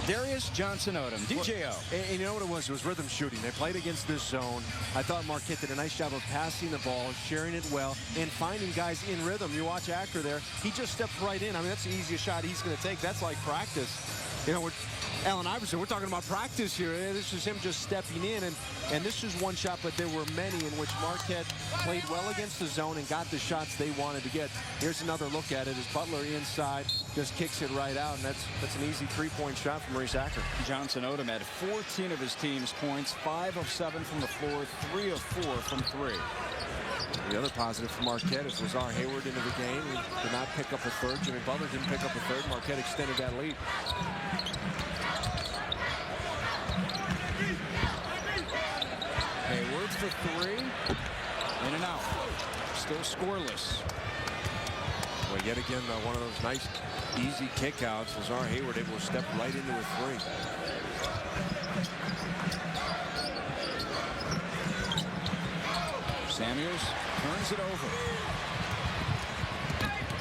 Darius Johnson-Odom, DJO. And you know what it was? It was rhythm shooting. They played against this zone. I thought Marquette did a nice job of passing the ball, sharing it well, and finding guys in rhythm. You watch Acker there. He just steps right in. I mean, that's the easiest shot he's going to take. That's like practice. You know, Allen Iverson, we're talking about practice here. This is him just stepping in, and this is one shot, but there were many in which Marquette played well against the zone and got the shots they wanted to get. Here's another look at it as Butler inside just kicks it right out, and that's an easy three-point shot from Maurice Acker. Johnson-Odom had 14 of his team's points, 5 of 7 from the floor, 3 of 4 from 3. The other positive for Marquette is Lazar Hayward into the game. He did not pick up a third. Jimmy Butler didn't pick up a third. Marquette extended that lead. Hayward for 3. In and out. Still scoreless. Well, yet again, one of those nice, easy kickouts. Lazar Hayward able to step right into a 3. Samuels turns it over.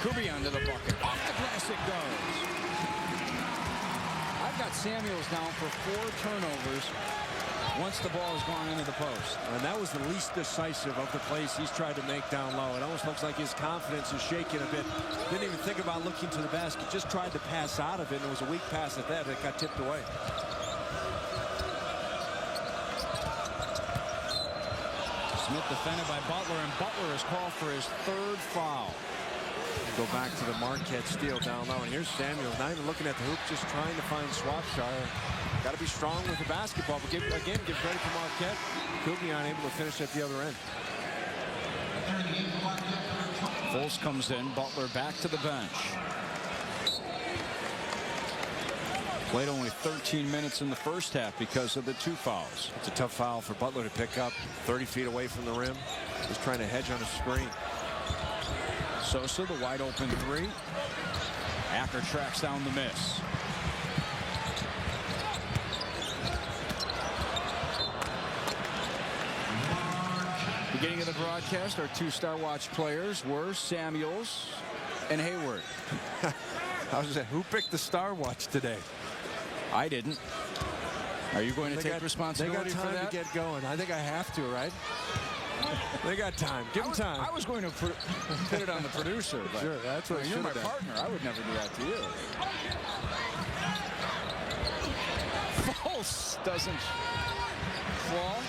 Kubian to the bucket. Off the glass it goes. I've got Samuels down for 4 turnovers once the ball has gone into the post. And that was the least decisive of the plays he's tried to make down low. It almost looks like his confidence is shaking a bit. Didn't even think about looking to the basket. Just tried to pass out of it, and it was a weak pass at that. It got tipped away. Smith defended by Butler, and Butler is called for his 3rd foul. Go back to the Marquette steal down low, and here's Samuels, not even looking at the hoop, just trying to find Swapshire. Got to be strong with the basketball, but give credit to Marquette. Kubian able to finish at the other end. Fultz comes in, Butler back to the bench. Played only 13 minutes in the first half because of the 2 fouls. It's a tough foul for Butler to pick up 30 feet away from the rim. Just trying to hedge on a screen. Sosa, the wide open 3. Acker tracks down the miss. Beginning of the broadcast, our 2 Star Watch players were Samuels and Hayward. I was saying, who picked the Star Watch today? I didn't. Are you going to take responsibility for that? They got time to get going. I think I have to, right? They got time. Give them time. I was going to put it on the producer. But sure, that's what you're my partner. I would never do that to you. Fultz doesn't fall.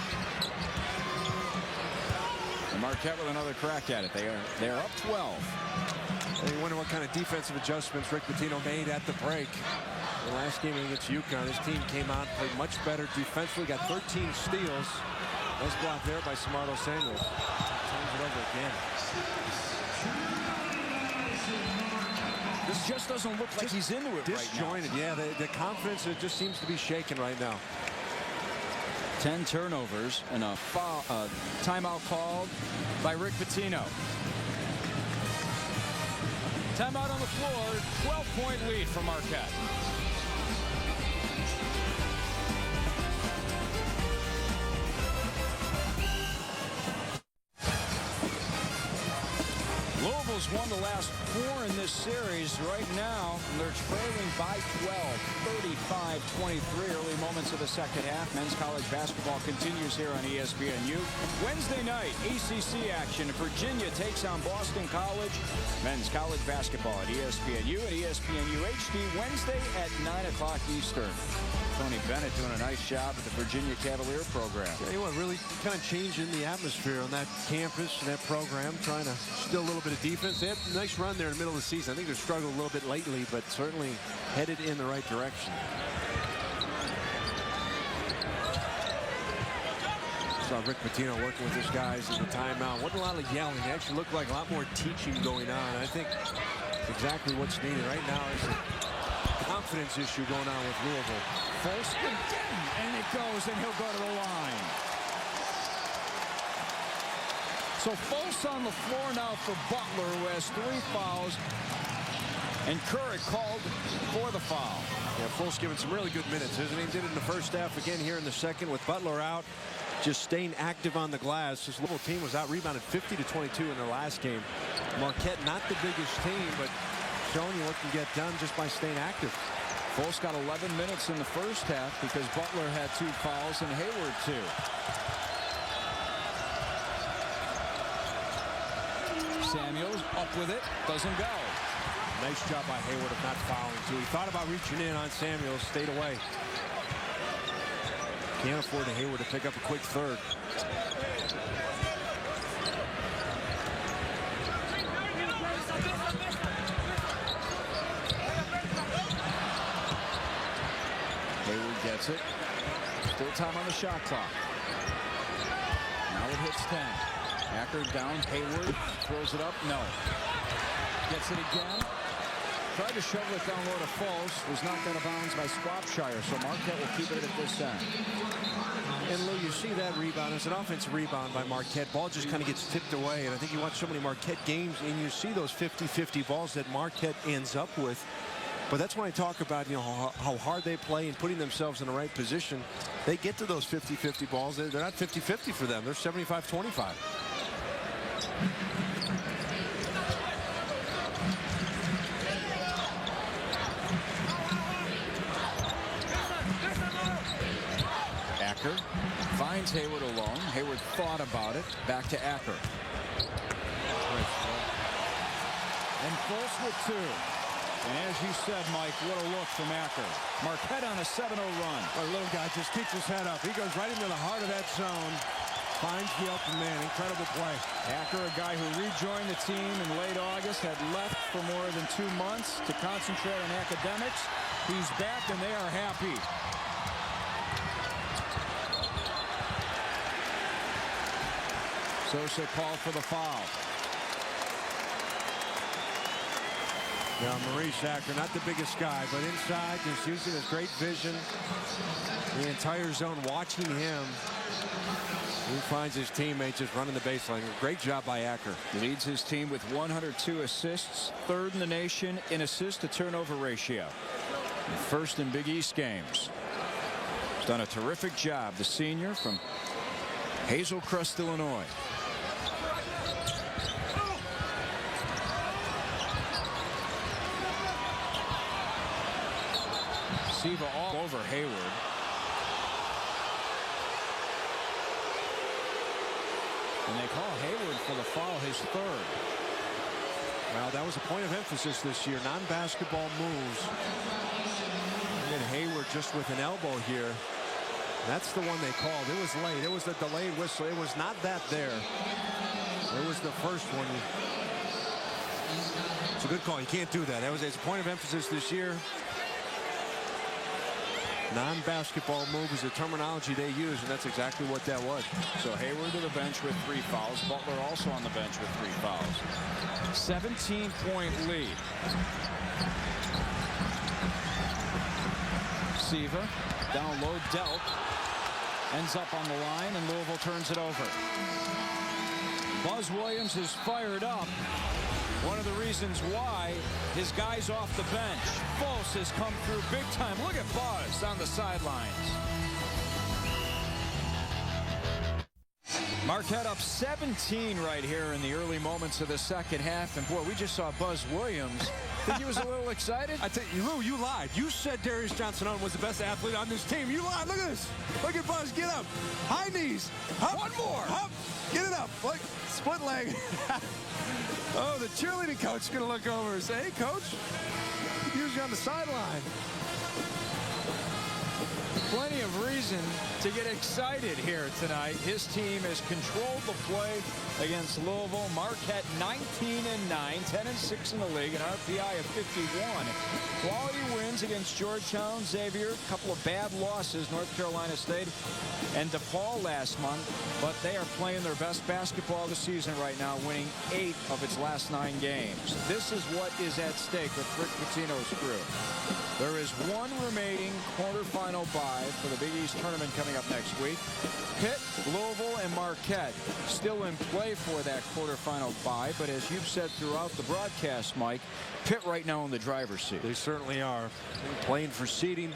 And Marquette with another crack at it. They are up 12. And you wonder what kind of defensive adjustments Rick Pitino made at the break. The last game against UConn, his team came out, played much better defensively, got 13 steals. Nice block there by Samardo Samuels. Turns it over again. This just doesn't look like he's into it disjointed. Right now. Yeah, the confidence just seems to be shaken right now. 10 turnovers and a foul, timeout called by Rick Pitino. Timeout on the floor, 12-point lead for Marquette. Louisville's won the the last 4 in this series. Right now, they're trailing by 12, 35-23. Early moments of the second half. Men's college basketball continues here on ESPNU. Wednesday night, ACC action. Virginia takes on Boston College. Men's college basketball at ESPNU and ESPNU HD Wednesday at 9 o'clock Eastern. Tony Bennett doing a nice job at the Virginia Cavalier program. Yeah, you know, really kind of changing the atmosphere on that campus and that program, trying to still a little bit of defense. They had a nice run there in the middle of the season. I think they're struggling a little bit lately, but certainly headed in the right direction. Saw Rick Pitino working with his guys in the timeout. Wasn't a lot of yelling. It actually looked like a lot more teaching going on. I think exactly what's needed right now is a confidence issue going on with Louisville. Fultz again, and it goes, and he'll go to the line. So Fultz on the floor now for Butler, who has 3 fouls, and Curry called for the foul. Yeah, Fultz giving some really good minutes, isn't he? Did it in the first half, again here in the second with Butler out, just staying active on the glass. This Louisville team was out rebounded 50-22 in their last game. Marquette, not the biggest team, but showing you what can get done just by staying active. Fultz got 11 minutes in the first half because Butler had 2 fouls and Hayward 2. Samuels up with it, doesn't go. Nice job by Hayward of not fouling, too. He thought about reaching in on Samuels, stayed away. Can't afford to Hayward to pick up a quick third. Hayward gets it. Still time on the shot clock. Now it hits 10. Acker down. Hayward throws it up. No. Gets it again. Tried to shovel it down low to Fultz. Was knocked out of bounds by Swapshire. So Marquette will keep it at this end. And Lou, you see that rebound. It's an offensive rebound by Marquette. Ball just kind of gets tipped away. And I think you watch so many Marquette games and you see those 50-50 balls that Marquette ends up with. But that's when I talk about, you know, how hard they play and putting themselves in the right position. They get to those 50-50 balls. They're not 50-50 for them. They're 75-25. Acker finds Hayward alone. Hayward thought about it. Back to Acker. And Fultz with 2. And as you said, Mike, what a look from Acker. Marquette on a 7-0 run. Our little guy just keeps his head up. He goes right into the heart of that zone. Finds the open man. Incredible play. Acker, a guy who rejoined the team in late August, had left for more than 2 months to concentrate on academics. He's back, and they are happy. Sosa called for the foul. Yeah, Maurice Acker, not the biggest guy, but inside, just using his great vision. The entire zone watching him. He finds his teammates just running the baseline. Great job by Acker. Leads his team with 102 assists, 3rd in the nation in assist-to-turnover ratio. First in Big East games. He's done a terrific job, the senior from Hazel Crest, Illinois. Siva all over Hayward. And they call Hayward for the foul, his 3rd. Well, that was a point of emphasis this year. Non-basketball moves. And Hayward just with an elbow here. That's the one they called. It was late. It was the delayed whistle. It was not that there. It was the first one. It's a good call. You can't do that. It's a point of emphasis this year. Non-basketball move is the terminology they use, and that's exactly what that was. So Hayward to the bench with 3 fouls. Butler also on the bench with 3 fouls. 17-point lead. Siva down low, dealt. Ends up on the line, and Louisville turns it over. Buzz Williams is fired up. One of the reasons why his guys off the bench. Fultz has come through big time. Look at Buzz on the sidelines. Marquette up 17 right here in the early moments of the second half. And boy, we just saw Buzz Williams. Think he was a little excited? I tell you, Lou, you lied. You said Darius Johnson-Odom was the best athlete on this team. You lied. Look at this. Look at Buzz. Get up. High knees. Up. One more. Up. Get it up. Like split leg. Oh, the cheerleading coach is going to look over and say, hey, coach, use you on the sideline. Plenty of reason to get excited here tonight. His team has controlled the play against Louisville. Marquette 19-9, 10-6 in the league, an RPI of 51. Quality wins against Georgetown, Xavier, a couple of bad losses, North Carolina State and DePaul last month, but they are playing their best basketball of the season right now, winning 8 of its last 9 games. This is what is at stake with Rick Pitino's crew. There is one remaining quarterfinal bye for the Big East tournament coming up next week. Pitt, Louisville, and Marquette still in play for that quarterfinal bye. But as you've said throughout the broadcast, Mike, Pitt right now in the driver's seat. They certainly are. Playing for seeding,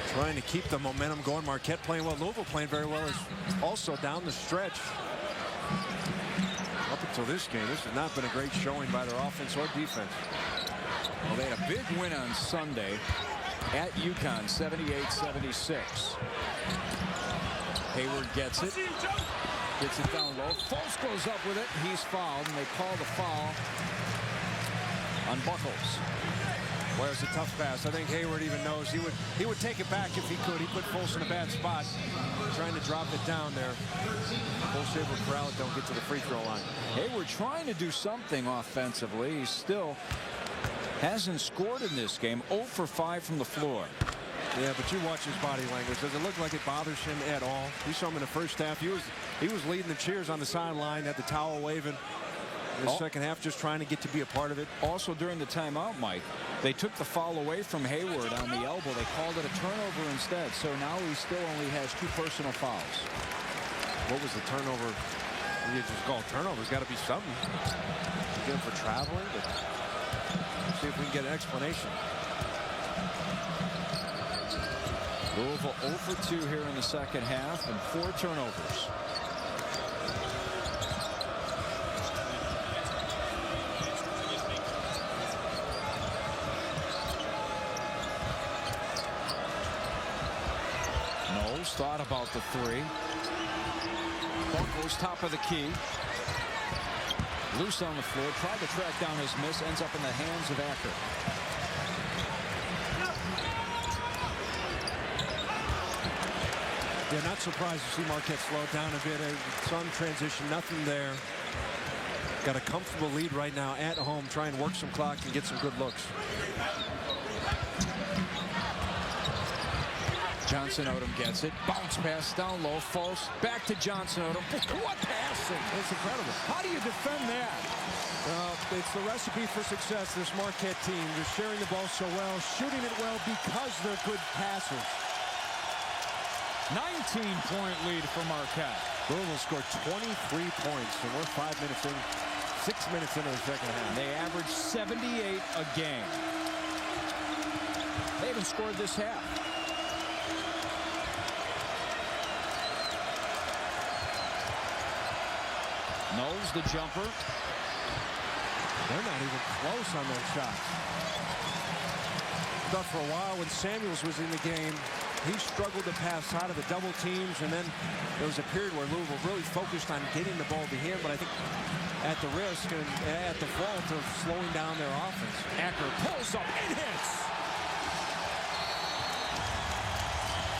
trying to keep the momentum going. Marquette playing well. Louisville playing very well is also down the stretch. Up until this game, this has not been a great showing by their offense or defense. Well, they had a big win on Sunday at UConn, 78-76. Hayward gets it. Gets it down low. Fultz goes up with it. He's fouled, and they call the foul on Buckles. Well, it's a tough pass. I think Hayward even knows he would take it back if he could. He put Fultz in a bad spot, trying to drop it down there. Fultz able to corral it, don't get to the free throw line. Hayward trying to do something offensively. He's still hasn't scored in this game. 0 for 5 from the floor. Yeah, but you watch his body language. Does it look like it bothers him at all? You saw him in the first half. He was leading the cheers on the sideline, had the towel waving. In the second half, just trying to get to be a part of it. Also during the timeout, Mike, they took the foul away from Hayward on the elbow. They called it a turnover instead. So now he still only has 2 personal fouls. What was the turnover? You just call turnover. There's got to be something. Again, for traveling. But see if we can get an explanation. Louisville 0 for 2 here in the second half and 4 turnovers. Knowles thought about the 3. Buckles top of the key. Loose on the floor, tried to track down his miss, ends up in the hands of Acker. Yeah, not surprised to see Marquette slow down a bit. Some transition, nothing there. Got a comfortable lead right now at home. Try and work some clock and get some good looks. Johnson-Odom gets it. Bounce pass down low. False. Back to Johnson-Odom. What passing? It's incredible. How do you defend that? Well, it's the recipe for success, this Marquette team. Just sharing the ball so well, shooting it well because they're good passers. 19-point lead for Marquette. Louisville scored 23 points, and we're 5 minutes in, 6 minutes into the second half. They average 78 a game. They haven't scored this half. Knowles the jumper. They're not even close on those shots. Thought for a while when Samuels was in the game, he struggled to pass out of the double teams, and then there was a period where Louisville really focused on getting the ball to him, but I think at the risk and at the fault of slowing down their offense. Acker pulls up and hits.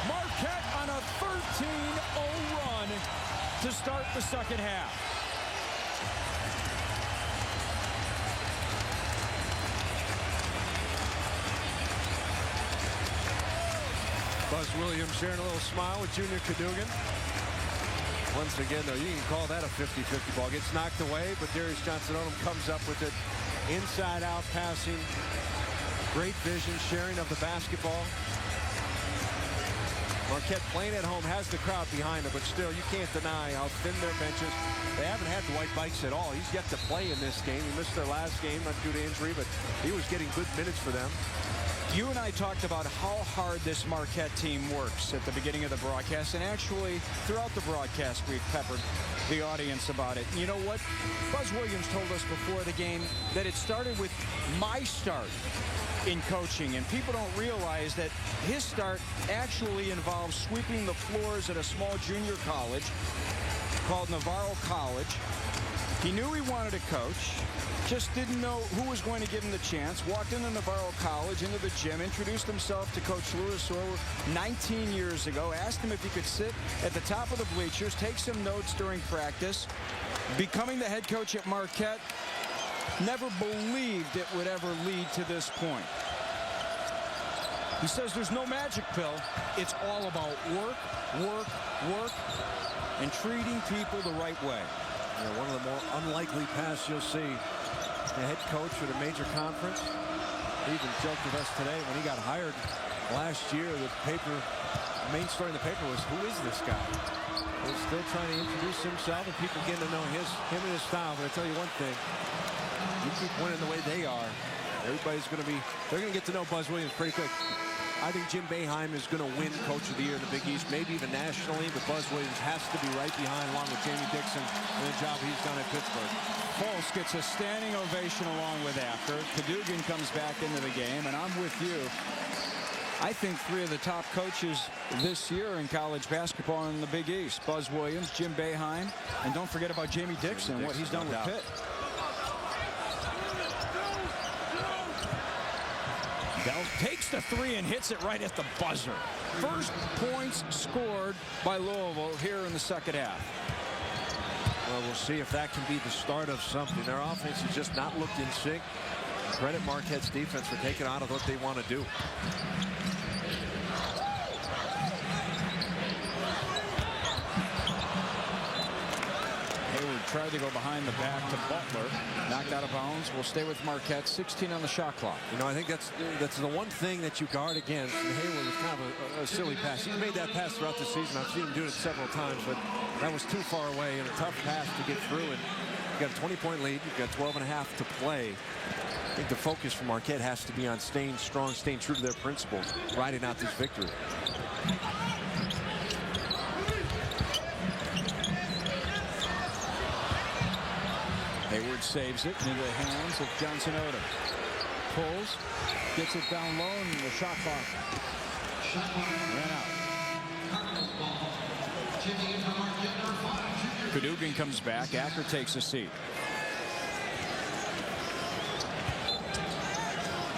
Marquette on a 13-0 run to start the second half. Buzz Williams sharing a little smile with Junior Cadogan. Once again, though, you can call that a 50-50 ball. Gets knocked away, but Darius Johnson-Odom comes up with it. Inside-out passing. Great vision, sharing of the basketball. Marquette playing at home has the crowd behind them, but still, you can't deny how thin their benches. They haven't had Dwight Bikes at all. He's yet to play in this game. He missed their last game, not due to injury, but he was getting good minutes for them. You and I talked about how hard this Marquette team works at the beginning of the broadcast, and actually throughout the broadcast we've peppered the audience about it. You know what? Buzz Williams told us before the game that it started with my start in coaching, and people don't realize that his start actually involves sweeping the floors at a small junior college called Navarro College. He knew he wanted to coach, just didn't know who was going to give him the chance. Walked into Navarro College, into the gym, introduced himself to Coach Louisville 19 years ago, asked him if he could sit at the top of the bleachers, take some notes during practice. Becoming the head coach at Marquette, never believed it would ever lead to this point. He says there's no magic pill. It's all about work, work, work, and treating people the right way. Yeah, one of the more unlikely paths you'll see. The head coach at a major conference. He even joked with us today when he got hired last year. The main story in the paper was, who is this guy? He's still trying to introduce himself, and people getting to know him and his style. But I tell you one thing, you keep winning the way they are, everybody's going to be, they're going to get to know Buzz Williams pretty quick. I think Jim Boeheim is going to win Coach of the Year in the Big East, maybe even nationally, but Buzz Williams has to be right behind, along with Jamie Dixon, and the job he's done at Pittsburgh. Pulse gets a standing ovation along with after. Cadogan comes back into the game, and I'm with you. I think three of the top coaches this year in college basketball in the Big East: Buzz Williams, Jim Boeheim, and don't forget about Jamie Dixon, what he's done with Pitt. Dell takes the three and hits it right at the buzzer. First points scored by Louisville here in the second half. Well, we'll see if that can be the start of something. Their offense has just not looked in sync. Credit Marquette's defense for taking out of what they want to do. Tried to go behind the back to Butler. Knocked out of bounds. Will stay with Marquette. 16 on the shot clock. You know, I think that's the one thing that you guard against. And Hayward was kind of a silly pass. He's made that pass throughout the season. I've seen him do it several times, but that was too far away and a tough pass to get through. And you've got a 20-point lead. You've got 12 and a half to play. I think the focus for Marquette has to be on staying strong, staying true to their principles, riding out this victory. Hayward saves it into the hands of Johnson Odom. Pulls, gets it down low, and the shot clock ran out. Cadogan comes back. Acker takes a seat.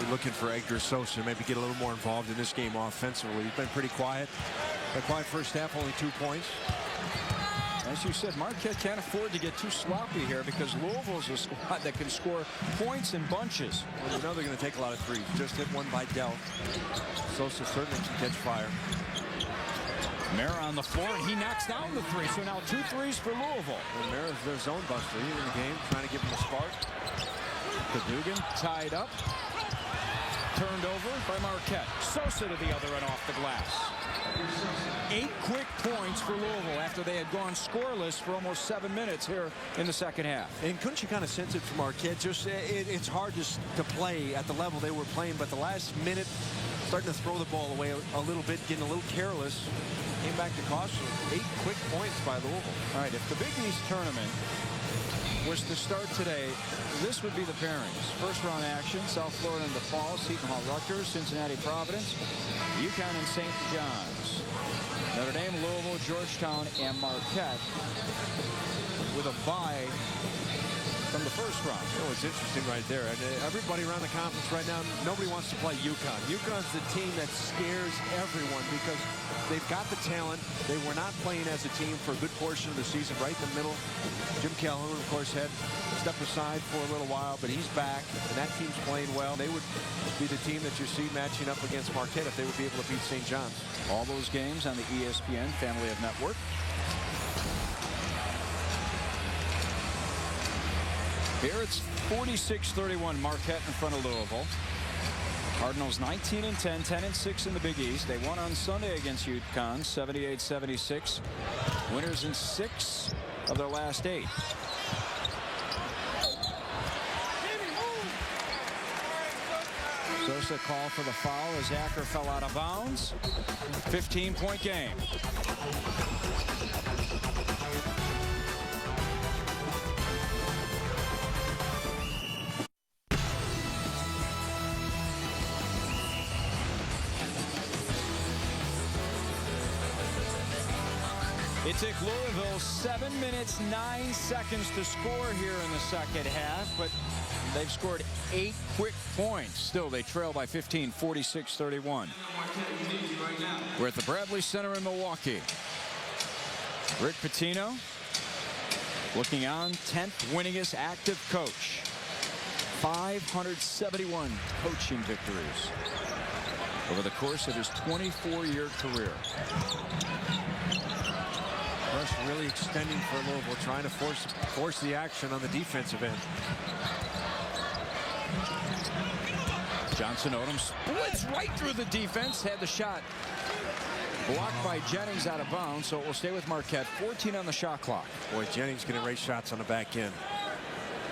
We're looking for Edgar Sosa to maybe get a little more involved in this game offensively. He's been pretty quiet. A quiet first half, only 2 points. As you said, Marquette can't afford to get too sloppy here because Louisville's a squad that can score points in bunches. Well, you know they're going to take a lot of threes. Just hit one by Dell. Sosa certainly can catch fire. Mara on the floor, and he knocks down the three. So now 2 threes for Louisville. And Mara's their zone buster. He's in the game, trying to give him a spark. Cadogan tied up. Turned over by Marquette. Sosa to the other end off the glass. 8 quick points for Louisville after they had gone scoreless for almost 7 minutes here in the second half. And couldn't you kind of sense it from Marquette? Just it's hard to play at the level they were playing, but the last minute starting to throw the ball away a little bit, getting a little careless. Came back to cost them. 8 quick points by Louisville. All right, if the Big East tournament was to start today, this would be the pairings. First round action: South Florida and DePaul, Seton Hall, Rutgers, Cincinnati, Providence, UConn and St. John's, Notre Dame, Louisville, Georgetown, and Marquette with a bye from the first round. Oh, it's interesting right there. And everybody around the conference right now, nobody wants to play UConn. UConn's the team that scares everyone because they've got the talent. They were not playing as a team for a good portion of the season, right in the middle. Jim Calhoun, of course, had stepped aside for a little while, but he's back, and that team's playing well. They would be the team that you see matching up against Marquette if they would be able to beat St. John's. All those games on the ESPN family of network. Here it's 46-31 Marquette in front of Louisville. Cardinals 19-10, 10-6 in the Big East. They won on Sunday against UConn, 78-76. Winners in 6 of their last 8. Sosa called for the foul as Acker fell out of bounds. 15-point game. It took Louisville 7 minutes, 9 seconds to score here in the second half, but they've scored 8 quick points. Still, they trail by 15, 46-31. We're at the Bradley Center in Milwaukee. Rick Pitino looking on, 10th winningest active coach. 571 coaching victories over the course of his 24-year career. Rush really extending for Louisville, trying to force the action on the defensive end. Johnson Odom splits right through the defense. Had the shot blocked by Jennings out of bounds, so it will stay with Marquette. 14 on the shot clock. Boy, Jennings can erase shots on the back end.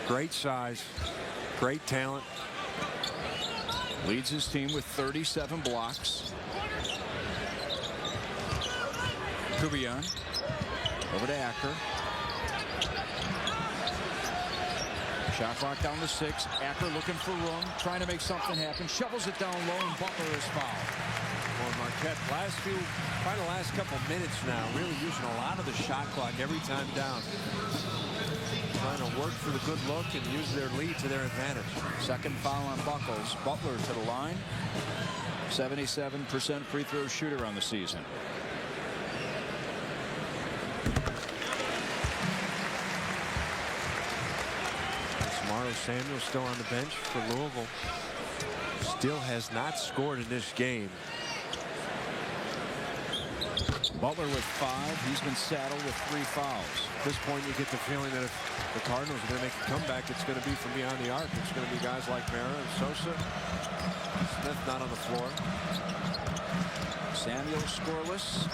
Great size, great talent. Leads his team with 37 blocks. Kubian over to Acker. Shot clock down to 6. Acker looking for room, trying to make something happen. Shovels it down low, and Butler is fouled. Well, Marquette, probably the last couple minutes now, really using a lot of the shot clock every time down. Trying to work for the good look and use their lead to their advantage. Second foul on Buckles. Butler to the line. 77% free throw shooter on the season. Samuel still on the bench for Louisville. Still has not scored in this game. Butler with 5. He's been saddled with 3 fouls. At this point, you get the feeling that if the Cardinals are going to make a comeback, it's going to be from beyond the arc. It's going to be guys like Mara and Sosa. Smith not on the floor. Samuel scoreless.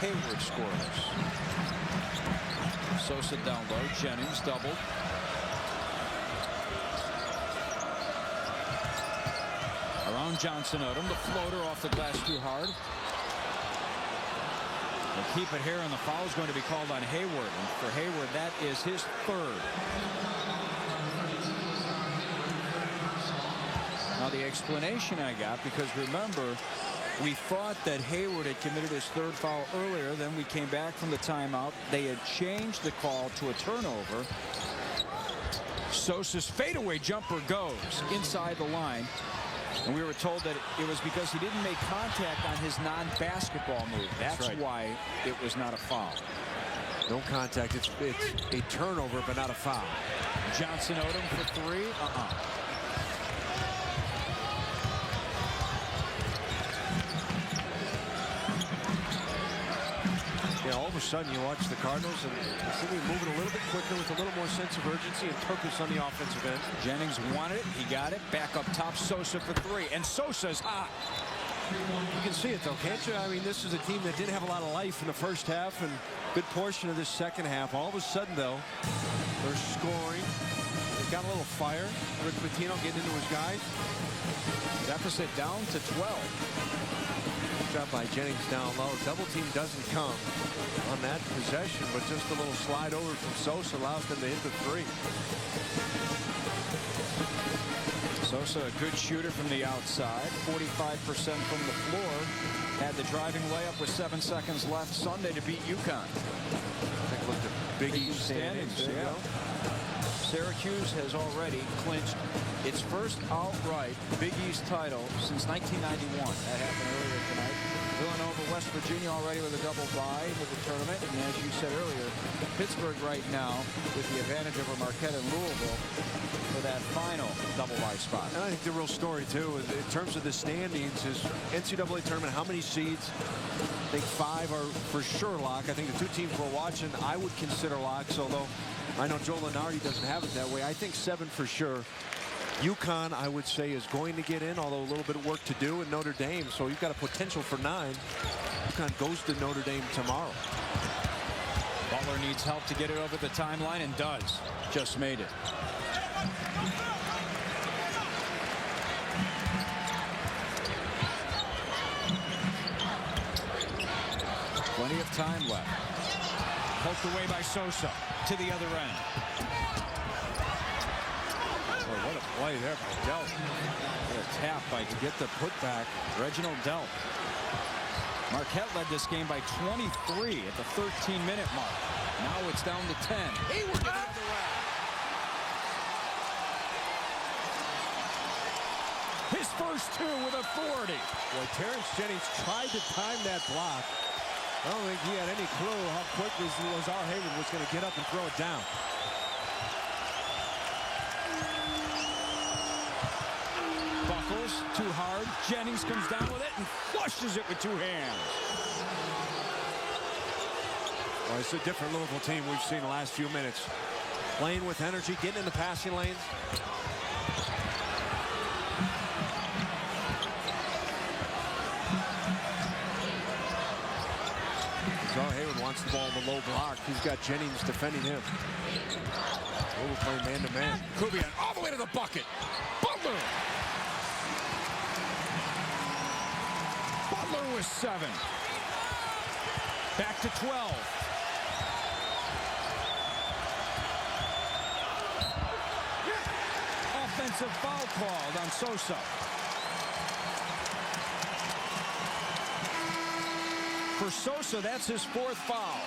Hayward scoreless. Sosa down low. Jennings doubled. Around Johnson Odom. The floater off the glass too hard. They'll keep it here, and the foul is going to be called on Hayward. And for Hayward, that is his 3rd. Now, the explanation I got, because remember, we thought that Hayward had committed his 3rd foul earlier. Then we came back from the timeout. They had changed the call to a turnover. Sosa's fadeaway jumper goes inside the line. And we were told that it was because he didn't make contact on his non-basketball move. That's right. Why it was not a foul. No contact. It's a turnover, but not a foul. Johnson Odom for 3. Yeah, all of a sudden you watch the Cardinals and they seem to be moving a little bit quicker with a little more sense of urgency and purpose on the offensive end. Jennings wanted it. He got it. Back up top. Sosa for 3. And Sosa's hot. You can see it, though, can't you? I mean, this is a team that didn't have a lot of life in the first half and good portion of this second half. All of a sudden, though, they're scoring. They've got a little fire. Rick Pitino getting into his guys. Deficit down to 12. Job by Jennings down low. Double team doesn't come on that possession, but just a little slide over from Sosa allows them to hit the 3. Sosa, a good shooter from the outside, 45% from the floor. Had the driving layup with 7 seconds left Sunday to beat UConn. Take a look at Big East standings. There you go. Syracuse has already clinched its first outright Big East title since 1991. That happened earlier tonight. Villanova, West Virginia already with a double bye into the tournament. And as you said earlier, Pittsburgh right now with the advantage over Marquette and Louisville for that final double bye spot. And I think the real story, too, in terms of the standings, is NCAA tournament, how many seeds? I think 5 are for sure lock. I think the 2 teams we're watching, I would consider locks, although I know Joe Lunardi doesn't have it that way. I think 7 for sure. UConn, I would say, is going to get in, although a little bit of work to do, in Notre Dame. So you've got a potential for 9. UConn goes to Notre Dame tomorrow. Butler needs help to get it over the timeline and does. Just made it. Plenty of time left. Poked away by Sosa to the other end. Boy, what a play there by Delp. What a tap to get the putback. Reginald Delp. Marquette led this game by 23 at the 13-minute mark. Now it's down to 10. Hayward to the other way. His first two with authority. Boy, Terrence Jennings tried to time that block. I don't think he had any clue how quickly Lazar Hayward was going to get up and throw it down. Buckles too hard. Jennings comes down with it and flushes it with two hands. Well, it's a different Louisville team we've seen the last few minutes. Playing with energy, getting in the passing lanes. Lazar Hayward wants the ball in the low block. He's got Jennings defending him. Louisville playing man-to-man. Kubiak all the way to the bucket. Butler. Butler with 7. Back to 12. Offensive foul called on Sosa. For Sosa, that's his 4th foul.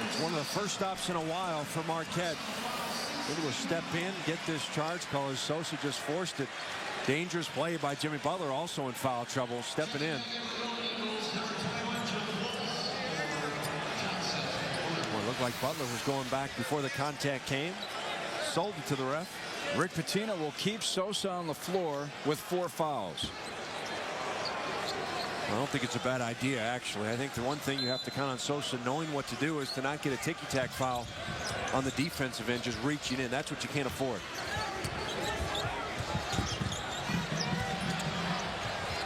It's one of the first stops in a while for Marquette. Able to step in, get this charge call as Sosa just forced it. Dangerous play by Jimmy Butler, also in foul trouble, stepping in. Well, it looked like Butler was going back before the contact came. Sold it to the ref. Rick Pitino will keep Sosa on the floor with 4 fouls. I don't think it's a bad idea, actually. I think the one thing you have to count on Sosa knowing what to do is to not get a ticky-tack foul on the defensive end, just reaching in. That's what you can't afford.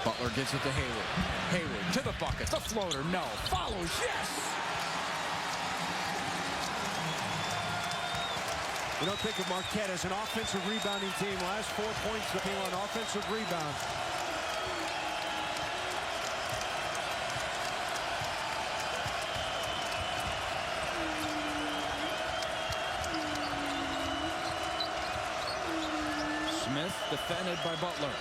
Butler gets it to Hayward. Hayward to the bucket. The floater, no. Follows, yes! You don't think of Marquette as an offensive rebounding team. Last 4 points came on offensive rebound. Smith defended by Butler.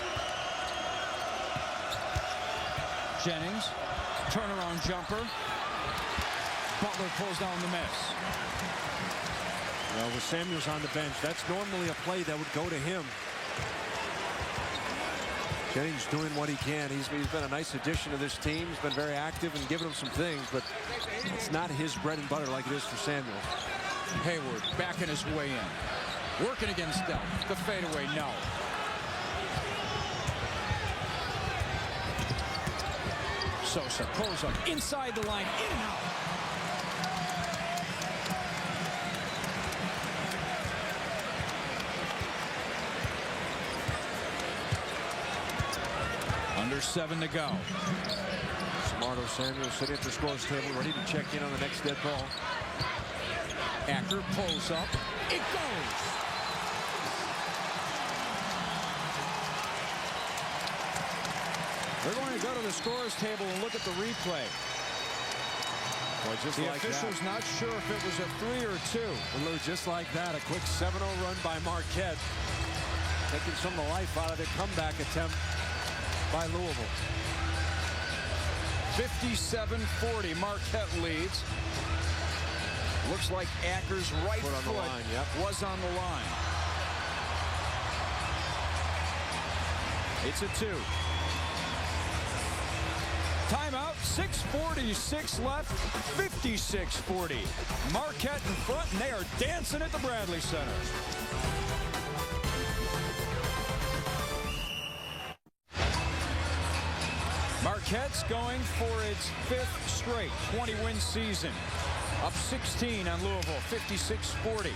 Jennings, turnaround jumper. Butler pulls down the miss. Well, with Samuels on the bench, that's normally a play that would go to him. Jennings doing what he can. He's been a nice addition to this team. He's been very active and giving them some things, but it's not his bread and butter like it is for Samuels. Hayward backing his way in. Working against Delp. The fadeaway, no. Sosa pulls up inside the line, in and out. Under 7 to go. Smarto Samuels sitting at the scores table, ready to check in on the next dead ball. Acker pulls up. It goes. We're going to go to the scores table and look at the replay. Boy, just the like official's not sure if it was a 3 or 2. And Lou, just like that, a quick 7-0 run by Marquette. Taking some of the life out of their comeback attempt by Louisville. 57-40, Marquette leads. Looks like Acker's right foot was on the line. It's a 2. Timeout, 6:46 left, 56-40. Marquette in front, and they are dancing at the Bradley Center. Marquette's going for its 5th straight 20-win season. Up 16 on Louisville, 56-40.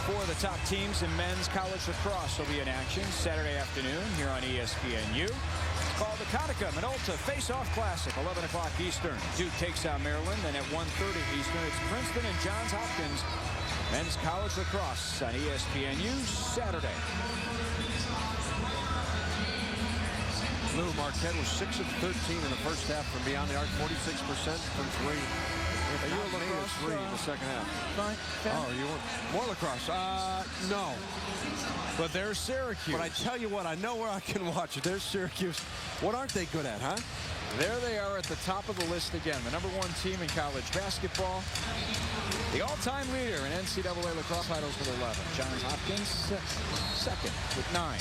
4 of the top teams in men's college lacrosse will be in action Saturday afternoon here on ESPNU. Called the Conica Minolta Face-Off Classic, 11 o'clock Eastern. Duke takes on Maryland, and at 1:30 Eastern, it's Princeton and Johns Hopkins. Men's college lacrosse on ESPNU Saturday. Lou, Marquette was 6 of 13 in the first half from beyond the arc, 46% from three. Are you a lacrosse three in the second half? Fine. Oh, you want more lacrosse? No. But there's Syracuse. But I tell you what, I know where I can watch it. There's Syracuse. What aren't they good at, huh? There they are at the top of the list again. The #1 team in college basketball. The all-time leader in NCAA lacrosse titles with 11. Johns Hopkins second with 9.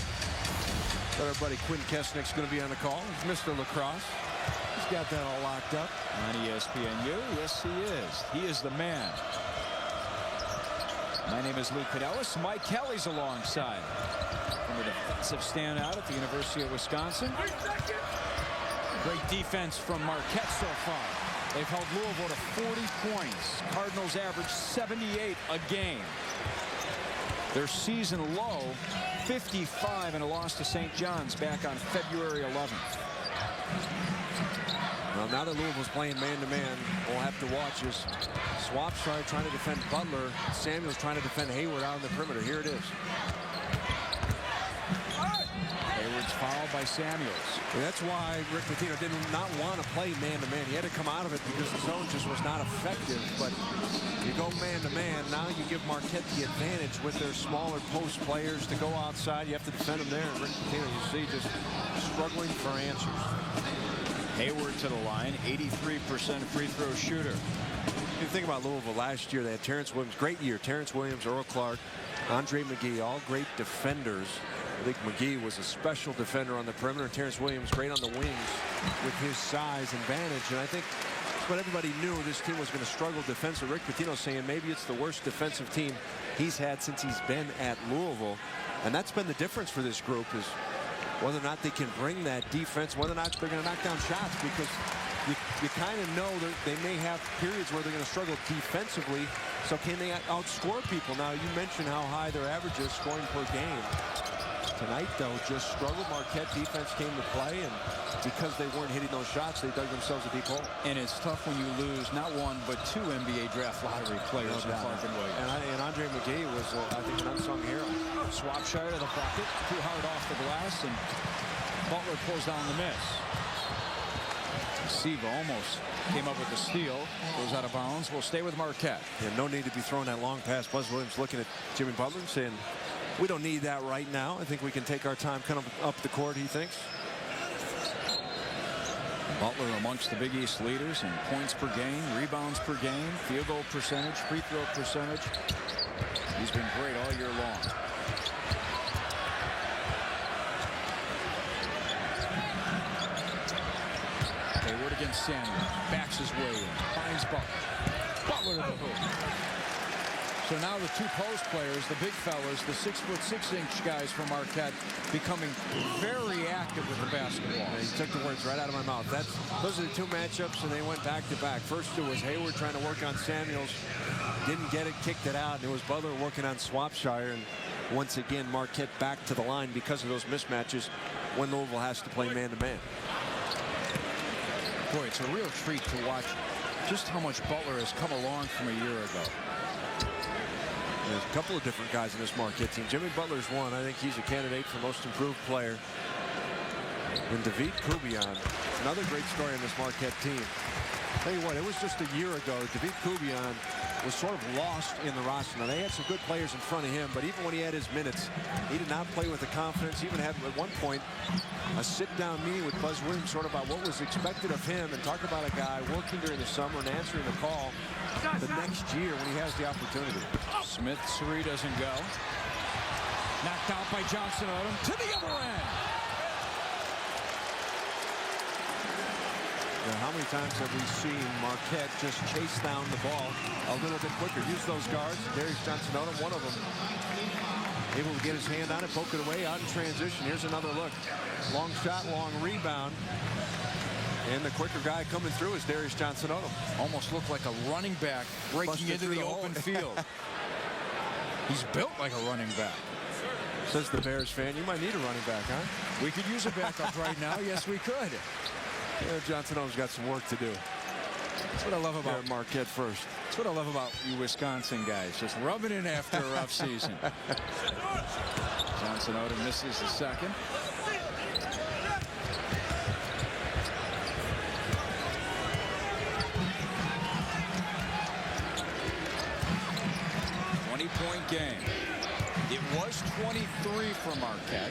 But our buddy Quinn Kesnick's going to be on the call. He's Mr. Lacrosse. He's got that all locked up. On ESPNU, yes he is. He is the man. My name is Lou Cadellis. Mike Kelly's alongside. From the defensive standout at the University of Wisconsin. Great defense from Marquette so far. They've held Louisville to 40 points. Cardinals average 78 a game. Their season low, 55 in a loss to St. John's back on February 11th. Well, now that Louisville's playing man-to-man, we'll have to watch as Swapshire trying to defend Butler. Samuels trying to defend Hayward out on the perimeter. Here it is. Hayward's fouled by Samuels. And that's why Rick Pitino did not want to play man-to-man. He had to come out of it because the zone just was not effective. But you go man-to-man, now you give Marquette the advantage with their smaller post players to go outside. You have to defend them there. And Rick Pitino, you see, just struggling for answers. Hayward to the line, 83% free throw shooter. You think about Louisville last year, they had Terrence Williams, great year. Terrence Williams, Earl Clark, Andre McGee, all great defenders. I think McGee was a special defender on the perimeter. Terrence Williams great on the wings with his size and advantage. And I think that's what everybody knew, this team was going to struggle defensively. Rick Pitino saying maybe it's the worst defensive team he's had since he's been at Louisville. And that's been the difference for this group, is whether or not they can bring that defense, whether or not they're going to knock down shots, because you kind of know that they may have periods where they're going to struggle defensively. So can they outscore people? Now, you mentioned how high their average is scoring per game. Tonight, though, just struggled. Marquette defense came to play, and because they weren't hitting those shots, they dug themselves a deep hole. And it's tough when you lose not one, but 2 NBA draft lottery players in Clark and Williams. And Andre McGee was, I think, an unsung hero. Swapshire to the bucket, too hard off the glass, and Butler pulls down the miss. Siva almost came up with the steal, goes out of bounds. We'll stay with Marquette. Yeah, no need to be throwing that long pass. Buzz Williams looking at Jimmy Butler and saying, we don't need that right now. I think we can take our time kind of up the court, he thinks. Butler amongst the Big East leaders in points per game, rebounds per game, field goal percentage, free throw percentage. He's been great all year long. Hayward against Samuels. Backs his way in. Finds Butler. Butler to the hoop. So now the 2 post players, the big fellas, the 6'6" guys from Marquette, becoming very active with the basketball. Yeah, he took the words right out of my mouth. Those are the 2 matchups, and they went back to back. First it was Hayward trying to work on Samuels. Didn't get it, kicked it out, and it was Butler working on Swapshire. And once again, Marquette back to the line because of those mismatches when Louisville has to play man-to-man. Boy, it's a real treat to watch just how much Butler has come along from a year ago. There's a couple of different guys in this Marquette team. Jimmy Butler's one. I think he's a candidate for most improved player. And David Kubian, another great story on this Marquette team. Tell you what, it was just a year ago, David Kubian was sort of lost in the roster. Now, they had some good players in front of him, but even when he had his minutes, he did not play with the confidence. He even had, at one point, a sit-down meeting with Buzz Williams sort of about what was expected of him, and talk about a guy working during the summer and answering the call the next year when he has the opportunity. Smith, 3 doesn't go. Knocked out by Johnson Odom to the other end. Now, how many times have we seen Marquette just chase down the ball a little bit quicker? Use those guards. Darius Johnson-Odom, one of them, able to get his hand on it, poke it away, out in transition. Here's another look. Long shot, long rebound. And the quicker guy coming through is Darius Johnson-Odom. Almost looked like a running back breaking into the open field. He's built like a running back. Says the Bears fan, you might need a running back, huh? We could use a backup right now. Yes, we could. Yeah, Johnson-Odom's got some work to do. That's what I love about Marquette first. That's what I love about you Wisconsin guys, just rubbing in after a rough season. Johnson-Odom misses the second. 20-point game. It was 23 for Marquette.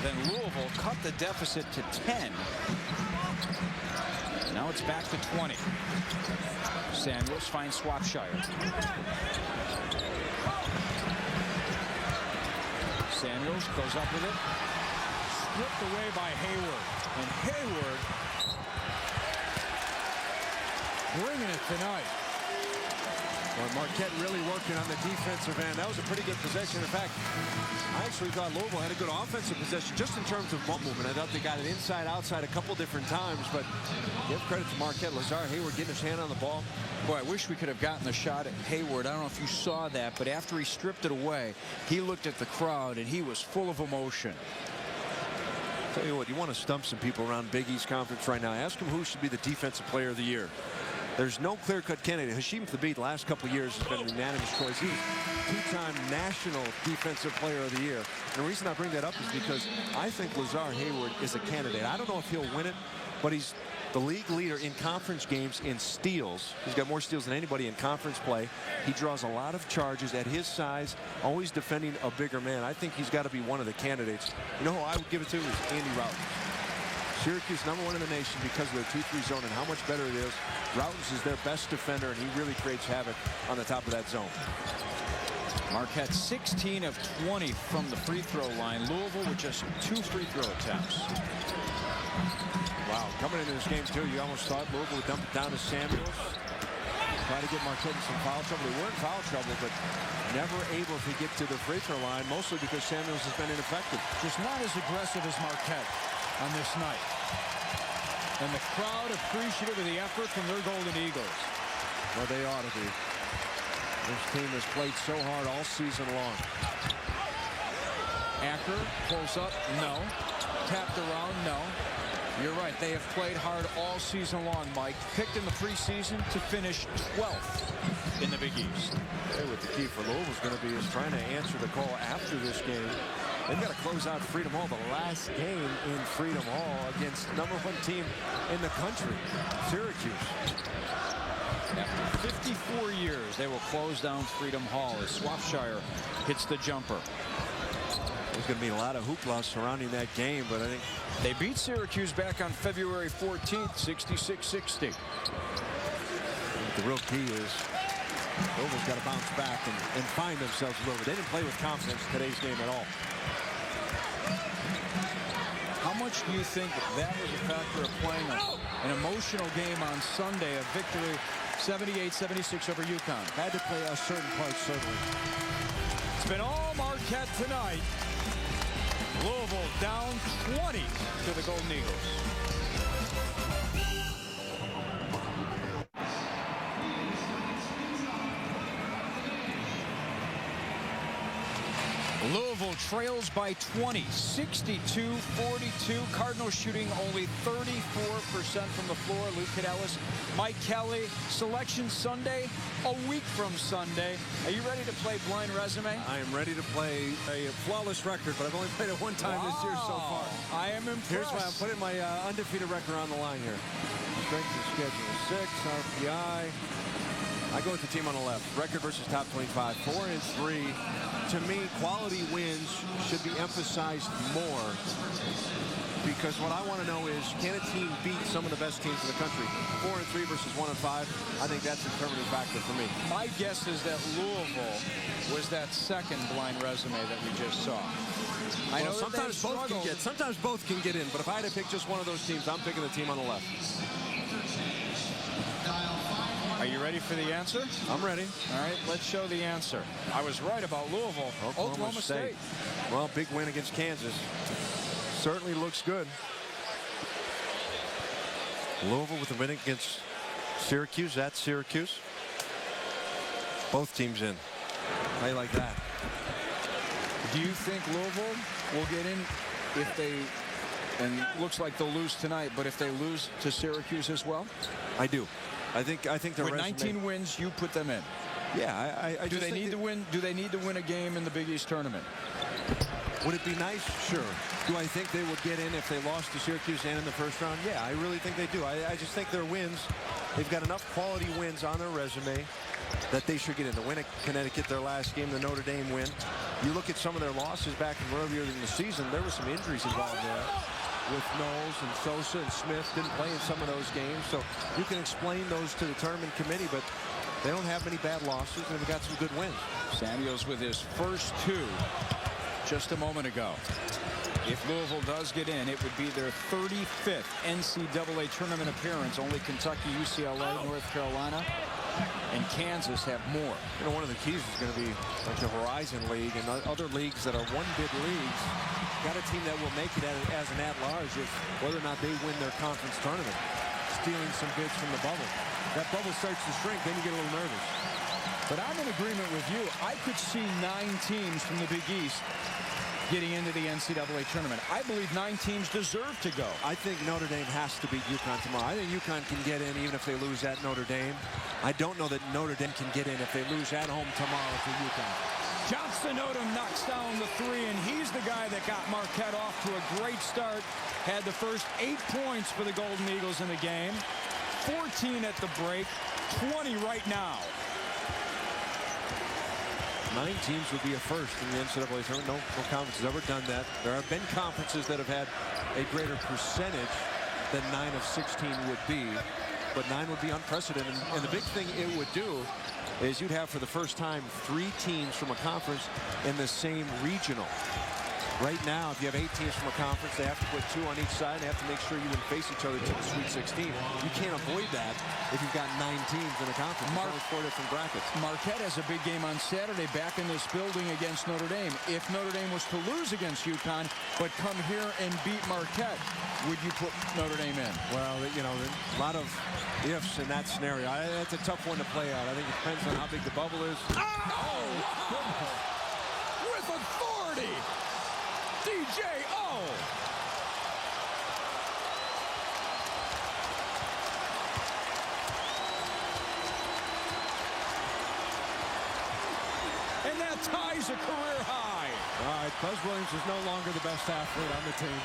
Then Louisville cut the deficit to 10. Now it's back to 20. Samuels finds Swapshire. Samuels goes up with it. Stripped away by Hayward. And Hayward bringing it tonight. Well, Marquette really working on the defensive end. That was a pretty good possession. In fact, I actually thought Louisville had a good offensive possession just in terms of ball movement. I thought they got it inside, outside a couple different times, but give credit to Marquette. Lazar Hayward getting his hand on the ball. Boy, I wish we could have gotten a shot at Hayward. I don't know if you saw that, but after he stripped it away, he looked at the crowd and he was full of emotion. Tell you what, you want to stump some people around Big East Conference right now. Ask them who should be the defensive player of the year. There's no clear-cut candidate. Hashim Thabit, the last couple of years, has been an unanimous choice. He's two-time National Defensive Player of the Year. And the reason I bring that up is because I think Lazar Hayward is a candidate. I don't know if he'll win it, but he's the league leader in conference games in steals. He's got more steals than anybody in conference play. He draws a lot of charges at his size, always defending a bigger man. I think he's got to be one of the candidates. You know who I would give it to is Andy Routens. Syracuse #1 in the nation because of their 2-3 zone and how much better it is. Routens is their best defender, and he really creates havoc on the top of that zone. Marquette 16 of 20 from the free throw line. Louisville with just 2 free throw attempts. Wow, coming into this game, too, you almost thought Louisville would dump it down to Samuels. Try to get Marquette in some foul trouble. They were in foul trouble, but never able to get to the free throw line, mostly because Samuels has been ineffective. Just not as aggressive as Marquette on this night. And the crowd appreciative of the effort from their Golden Eagles. Well, they ought to be. This team has played so hard all season long. Acker pulls up, no. Tapped around, no. You're right, they have played hard all season long, Mike. Picked in the preseason to finish 12th in the Big East. Hey, what the key for Louisville is going to be is trying to answer the call after this game. They've got to close out Freedom Hall, the last game in Freedom Hall against #1 team in the country, Syracuse. After 54 years, they will close down Freedom Hall as Swapshire hits the jumper. There's going to be a lot of hoopla surrounding that game, but I think they beat Syracuse back on February 14th, 66-60. The real key is Louisville's got to bounce back and find themselves a little bit. They didn't play with confidence in today's game at all. How much do you think that was a factor of playing an emotional game on Sunday, a victory 78-76 over UConn? Had to play a certain part, certainly. It's been all Marquette tonight. Louisville down 20 to the Golden Eagles. Louisville trails by 20, 62-42. Cardinals shooting only 34% from the floor. Luke Cadelis, Mike Kelly. Selection Sunday, a week from Sunday. Are you ready to play blind resume? I am ready to play a flawless record, but I've only played it one time this year so far. I am impressed. Here's why I'm putting my undefeated record on the line here. Strength of schedule 6, RPI. I go with the team on the left. Record versus top 25, 4-3. To me, quality wins should be emphasized more because what I want to know is, can a team beat some of the best teams in the country? 4-3 versus 1-5. I think that's a determining factor for me. My guess is that Louisville was that second blind resume that we just saw. I know sometimes both can get in, but if I had to pick just one of those teams, I'm picking the team on the left. Are you ready for the answer? I'm ready. All right, let's show the answer. I was right about Louisville. Oklahoma State. Well, big win against Kansas. Certainly looks good. Louisville with a win against Syracuse. That's Syracuse. Both teams in. Play like that. Do you think Louisville will get in if they, and looks like they'll lose tonight, but if they lose to Syracuse as well? I do. I think the with 19 wins, you put them in. Yeah, I do they need to win? Do they need to win a game in the Big East tournament? Would it be nice? Sure. Do I think they would get in if they lost to Syracuse and in the first round? Yeah, I really think they do. I just think their wins, they've got enough quality wins on their resume that they should get in. The win at Connecticut, their last game, the Notre Dame win. You look at some of their losses back from earlier in the season, there were some injuries involved there with Knowles and Sosa and Smith didn't play in some of those games. So you can explain those to the tournament committee, but they don't have many bad losses, and they've got some good wins. Samuels with his first 2 just a moment ago. If Louisville does get in, it would be their 35th NCAA tournament appearance. Only Kentucky, UCLA, North Carolina, and Kansas have more. You know, one of the keys is going to be like the Horizon League and other leagues that are one-bid leagues. Got a team that will make it as an at-large if whether or not they win their conference tournament, stealing some bids from the bubble. That bubble starts to shrink, then you get a little nervous. But I'm in agreement with you. I could see 9 teams from the Big East getting into the NCAA tournament. I believe 9 teams deserve to go. I think Notre Dame has to beat UConn tomorrow. I think UConn can get in even if they lose at Notre Dame. I don't know that Notre Dame can get in if they lose at home tomorrow to UConn. Johnson Odom knocks down the 3, and he's the guy that got Marquette off to a great start. Had the first 8 points for the Golden Eagles in the game. 14 at the break, 20 right now. 9 teams would be a first in the NCAA tournament. No conference has ever done that. There have been conferences that have had a greater percentage than 9 of 16 would be, but 9 would be unprecedented. And the big thing it would do is you'd have for the first time 3 teams from a conference in the same regional. Right now, if you have 8 teams from a conference, they have to put 2 on each side. They have to make sure you can face each other to the Sweet 16. You can't avoid that if you've got 9 teams in a conference. There's only 4 different brackets. Marquette has a big game on Saturday back in this building against Notre Dame. If Notre Dame was to lose against UConn, but come here and beat Marquette, would you put Notre Dame in? Well, you know, a lot of ifs in that scenario. That's a tough one to play out. I think it depends on how big the bubble is. Oh, wow! With authority! DJ-O! And that ties a career high. All right, Buzz Williams is no longer the best athlete on the team.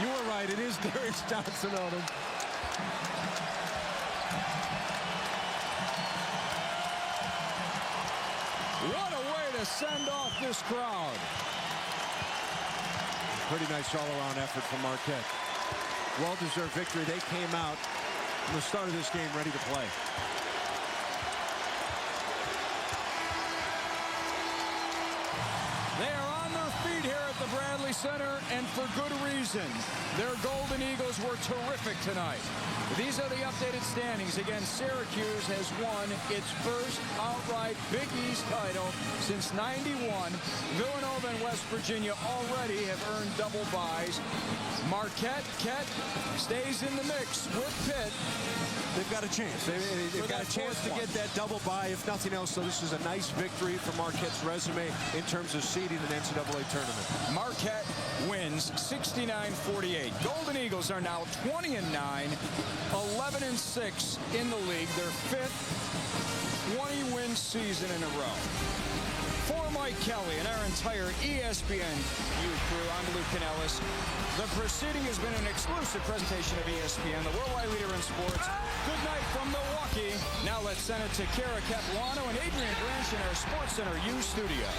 You were right, it is Darius Johnson Odom. What a way to send off this crowd. Pretty nice all-around effort from Marquette. Well-deserved victory. They came out from the start of this game ready to play. They are on their feet here at the Bradley Center, and for good reason. Their Golden Eagles were terrific tonight. These are the updated standings. Again, Syracuse has won its first outright Big East title since '91. Villanova and West Virginia already have earned double byes. Marquette stays in the mix with Pitt. They've got a chance. They've got a chance to get that double bye, if nothing else. So this is a nice victory for Marquette's resume in terms of seeding an NCAA tournament. Marquette wins 69-48. Golden Eagles are now 20-9, 11-6 in the league. Their 5th 20-win season in a row. For Mike Kelly and our entire ESPN crew, I'm Luke Canellis. The proceeding has been an exclusive presentation of ESPN, the worldwide leader in sports. Good night from Milwaukee. Now let's send it to Kara Capuano and Adrian Branch in our Sports Center U studio.